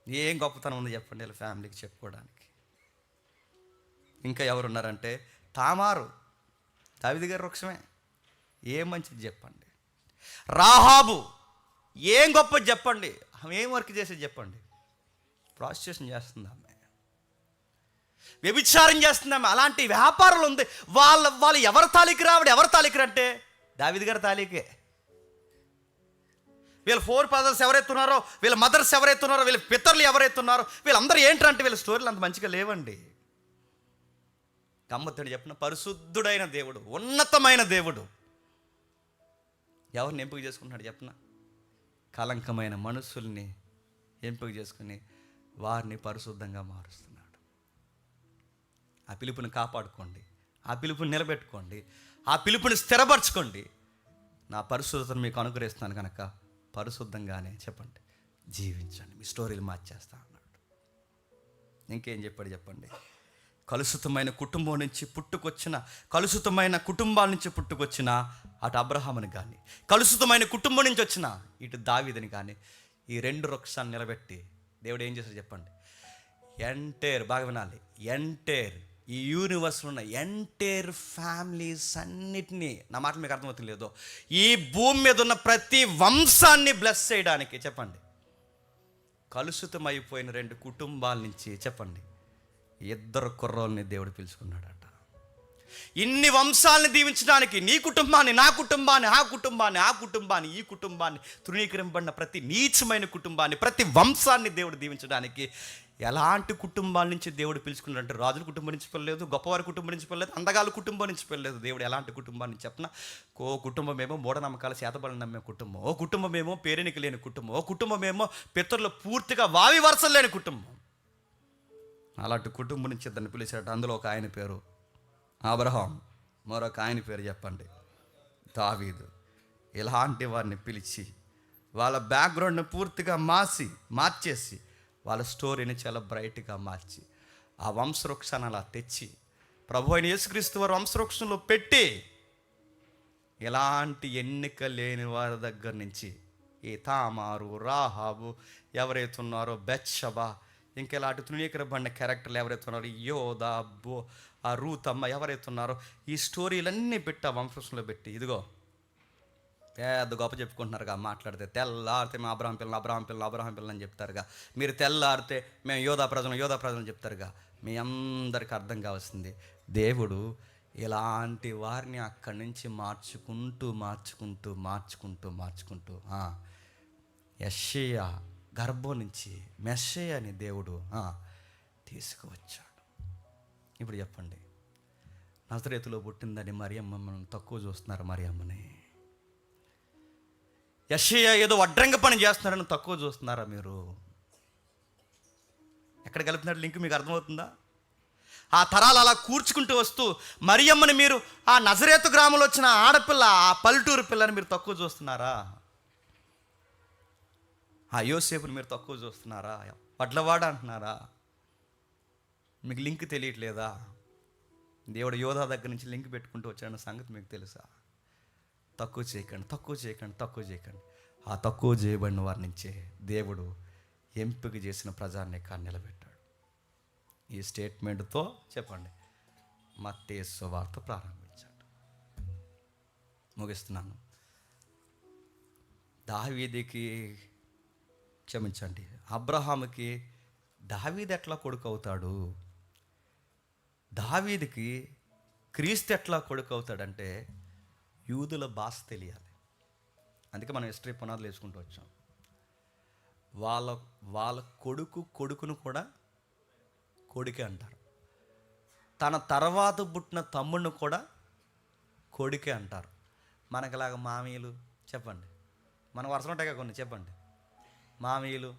ఏం గొప్పతనం ఉంది చెప్పండి వీళ్ళ ఫ్యామిలీకి చెప్పుకోవడానికి? ఇంకా ఎవరున్నారంటే తామారు, దావీదు గారి వృక్షమే. ఏం మంచిది చెప్పండి? రాహాబు ఏం గొప్పది చెప్పండి? ఆమె ఏం వర్క్ చేసేది చెప్పండి? ప్రాస్టిట్యూషన్ చేస్తుంది ఆమె, వ్యభిచారం చేస్తుంది ఆమె. అలాంటి వ్యాపారాలు ఉంది. వాళ్ళు ఎవరి తాలికి రావడు? ఎవరి తాలికి అంటే దావీదు గారి తాలికే. వీళ్ళ ఫోర్ ఫాదర్స్ ఎవరైతున్నారో, వీళ్ళ మదర్స్ ఎవరైతున్నారో, వీళ్ళ పితరులు ఎవరైతున్నారో, వీళ్ళందరూ ఏంటంటే వీళ్ళ స్టోరీలు అంత మంచిగా లేవండి. గమ్మత్తుడు చెప్పిన పరిశుద్ధుడైన దేవుడు, ఉన్నతమైన దేవుడు ఎవరిని ఎంపిక చేసుకుంటున్నాడు చెప్పిన? కలంకమైన మనుషుల్ని ఎంపిక చేసుకుని వారిని పరిశుద్ధంగా మారుస్తున్నాడు. ఆ పిలుపుని కాపాడుకోండి, ఆ పిలుపుని నిలబెట్టుకోండి, ఆ పిలుపుని స్థిరపరచుకోండి. నా పరిశుద్ధతను మీకు అనుగ్రహిస్తాను కనుక పరిశుద్ధంగానే చెప్పండి జీవించండి, మీ స్టోరీలు మార్చేస్తా అన్నాడు. ఇంకేం చెప్పాడు చెప్పండి? కలుషితమైన కుటుంబం నుంచి పుట్టుకొచ్చిన, కలుషితమైన కుటుంబాల నుంచి పుట్టుకొచ్చిన అటు అబ్రహాముని కానీ, కలుషితమైన కుటుంబం నుంచి వచ్చిన ఇటు దావీదుని కానీ, ఈ రెండు వృక్షాన్ని నిలబెట్టి దేవుడు ఏం చేశాడు చెప్పండి? బాగా వినాలి, ఈ యూనివర్స్లో ఉన్న ఎంటైర్ ఫ్యామిలీస్ అన్నిటినీ, నా మాట మీకు అర్థమవుతుంది లేదో, ఈ భూమి మీద ఉన్న ప్రతి వంశాన్ని బ్లెస్ చేయడానికి చెప్పండి, కలుషితమైపోయిన రెండు కుటుంబాల నుంచి చెప్పండి 2 కుర్రోల్ని దేవుడు పిలుచుకున్నాడట. ఇన్ని వంశాలను దీవించడానికి, నీ కుటుంబాన్ని, నా కుటుంబాన్ని, ఆ కుటుంబాన్ని, ఆ కుటుంబాన్ని, ఈ కుటుంబాన్ని, తృణీకరింపబడిన ప్రతి నీచమైన కుటుంబాన్ని, ప్రతి వంశాన్ని దేవుడు దీవించడానికి ఎలాంటి కుటుంబాల నుంచి దేవుడు పిలుచుకున్నాడంటే, రాజుల కుటుంబం నుంచి పిల్లలేదు, గొప్పవారి కుటుంబం నుంచి పిల్లలేదు, అందగాళ్ళ కుటుంబం నుంచి పిల్లలేదు. దేవుడు ఎలాంటి కుటుంబాన్ని చెప్పిన, ఓ కుటుంబం ఏమో మూఢనమ్మకాల చేతబడిని నమ్మే కుటుంబం, ఓ కుటుంబం ఏమో పేరెనికి లేని కుటుంబం, ఓ కుటుంబం ఏమో పితరులు పూర్తిగా వావి వరసలు లేని కుటుంబం. అలాంటి కుటుంబం నుంచి ఇద్దరిని పిలిచాడు. అందులో ఒక ఆయన పేరు అబ్రహాం, మరొక ఆయన పేరు చెప్పండి దావీదు. ఇలాంటి వారిని పిలిచి వాళ్ళ బ్యాక్గ్రౌండ్ని పూర్తిగా మార్చేసి వాళ్ళ స్టోరీని చాలా బ్రైట్గా మార్చి ఆ వంశవృక్షాన్ని అలా తెచ్చి ప్రభు అయిన యేసుక్రీస్తు వారి వంశవృక్షంలో పెట్టి, ఎలాంటి ఎన్నిక లేని వారి దగ్గర నుంచి ఈ తామారు, రాహాబు ఎవరైతే ఉన్నారో, బెత్షెబా, ఇంకా ఇలాంటి తృణీకరింపబడిన క్యారెక్టర్లు ఎవరైతే ఉన్నారో, యోధా, ఆ రూతమ్మ ఎవరైతే ఉన్నారో, ఈ స్టోరీలన్నీ పెట్టి ఆ వంశంలో పెట్టి, ఇదిగో పెద్ద గొప్ప చెప్పుకుంటున్నారుగా. మాట్లాడితే తెల్లారితే మేము అబ్రహాం పిల్లలు అని చెప్తారుగా. మీరు తెల్లారితే మేము యోధా ప్రజలు చెప్తారుగా. మీ అందరికి అర్థం కావాల్సింది, దేవుడు ఇలాంటి వారిని అక్కడి నుంచి మార్చుకుంటూ యెషయా గర్భం నుంచి మెస్సీయని దేవుడు తీసుకువచ్చాడు. ఇప్పుడు చెప్పండి, నజరేతులో పుట్టిందని మరియమ్మను తక్కువ చూస్తున్నారు. మరియమ్మని యెషయా ఏదో వడ్రంగ పని చేస్తున్నారని తక్కువ చూస్తున్నారా మీరు? ఎక్కడ కలుపుతున్నారు లింక్ మీకు అర్థమవుతుందా? ఆ తరాలు అలా కూర్చుకుంటూ వస్తూ మరియమ్మని మీరు ఆ నజరేతు గ్రామంలో వచ్చిన ఆడపిల్ల, ఆ పల్లెటూరు పిల్లని మీరు తక్కువ చూస్తున్నారా? ఆ యోసేపుని మీరు తక్కువ చూస్తున్నారా? వడ్లవాడ అంటున్నారా? మీకు లింక్ తెలియట్లేదా? దేవుడు యోధా దగ్గర నుంచి లింక్ పెట్టుకుంటూ వచ్చాడన్న సంగతి మీకు తెలుసా? తక్కువ చేయకండి. ఆ తక్కువ చేయబడిన వారి నుంచే దేవుడు ఎంపిక చేసిన ప్రజాన్ని నిలబెట్టాడు. ఈ స్టేట్మెంట్తో చెప్పండి మత్తయి సువార్త ప్రారంభించాడు. ముగిస్తున్నాను. దావీదుకి క్షమించండి, అబ్రహాముకి దావీదు ఎట్లా కొడుకు అవుతాడు, దావీదుకి క్రీస్తు ఎట్లా కొడుకు అవుతాడంటే యూదుల భాష తెలియాలి. అందుకే మనం హిస్టరీ పునాదులు వేసుకుంటూ వచ్చాం. వాళ్ళ కొడుకును కూడా కొడుకే అంటారు. తన తర్వాత పుట్టిన తమ్ముడిని కూడా కొడుకే అంటారు. మనకిలాగా మామీలు చెప్పండి, మన వరుసలు ఉంటాయి కదా కొన్ని, చెప్పండి మామీలు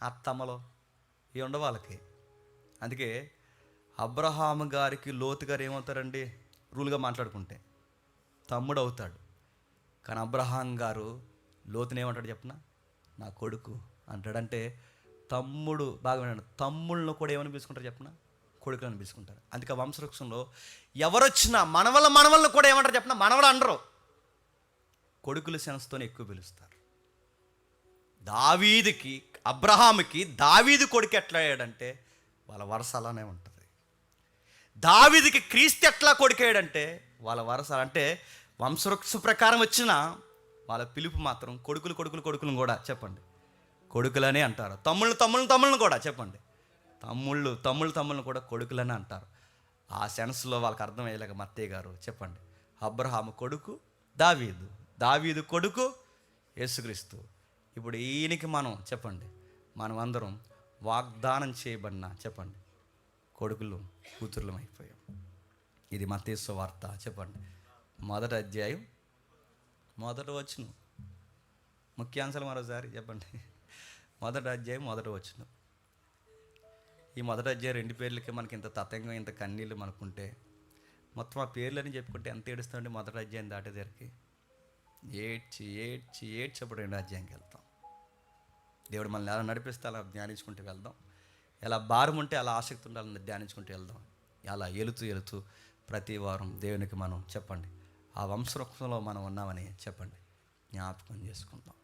అత్తమ్మలు ఇవి ఉండవు వాళ్ళకి. అందుకే అబ్రహాము గారికి లోతు గారు ఏమవుతారండి, రూల్గా మాట్లాడుకుంటే తమ్ముడు అవుతాడు. కానీ అబ్రహాం గారు లోతుని ఏమంటాడు చెప్పిన, నా కొడుకు అంటాడంటే తమ్ముడు బాగా వినండి, తమ్ముళ్ళను కూడా ఏమని పిలుచుకుంటారు చెప్పిన, కొడుకులను పిలుచుకుంటారు. అందుకే వంశవృక్షంలో ఎవరొచ్చినా మనవళ్ళను కూడా ఏమంటారు చెప్పిన, మనవడు అనరు, కొడుకుల సెన్స్తోనే ఎక్కువ పిలుస్తారు. దావీదుకి అబ్రహాముకి దావీదు కొడుకు ఎట్లా అయ్యాడంటే వాళ్ళ వరుస అలానే ఉంటుంది. దావీదుకి క్రీస్తు ఎట్లా కొడుకయ్యాడంటే వాళ్ళ వరుస, అంటే వంశవృక్ష ప్రకారం వచ్చిన వాళ్ళ పిలుపు మాత్రం కొడుకులను కూడా చెప్పండి కొడుకులనే అంటారు. తమ్ముళ్ళను కూడా చెప్పండి తమ్ముళ్ళను కూడా కొడుకులనే అంటారు. ఆ సెన్స్లో వాళ్ళకి అర్థమయ్యేలాగా మత్తయ్య గారు చెప్పండి, అబ్రహాము కొడుకు దావీదు, దావీదు కొడుకు యేసుక్రీస్తు. ఇప్పుడు ఈయనకి మనం చెప్పండి, మనం అందరం వాగ్దానం చేయబడిన చెప్పండి కొడుకులు కూతుర్లం అయిపోయాం. ఇది మత్తయి సువార్త చెప్పండి 1వ అధ్యాయం 1వ వచనం. ముఖ్యాంశాలు మరోసారి చెప్పండి. 1వ అధ్యాయం 1వ వచనం. ఈ 1వ అధ్యాయం 2 పేర్లకి మనకి ఇంత తతంగం, ఇంత కన్నీళ్ళు మనకుంటే మొత్తం ఆ పేర్లని చెప్పుకుంటే ఎంత ఏడుస్తామండి. 1వ అధ్యాయం దాటేసరికి ఏడ్చి అప్పుడు 2వ అధ్యాయంకి వెళ్తాం. దేవుడు మనల్ని ఎలా నడిపిస్తే అలా ధ్యానించుకుంటూ వెళ్దాం. ఎలా భారం ఉంటే అలా ఆసక్తి ఉండాలని ధ్యానించుకుంటూ వెళ్దాం. అలా ఎలుతూ ప్రతి వారం దేవునికి మనం చెప్పండి ఆ వంశవృక్షంలో మనం ఉన్నామని చెప్పండి జ్ఞాపకం చేసుకుందాం.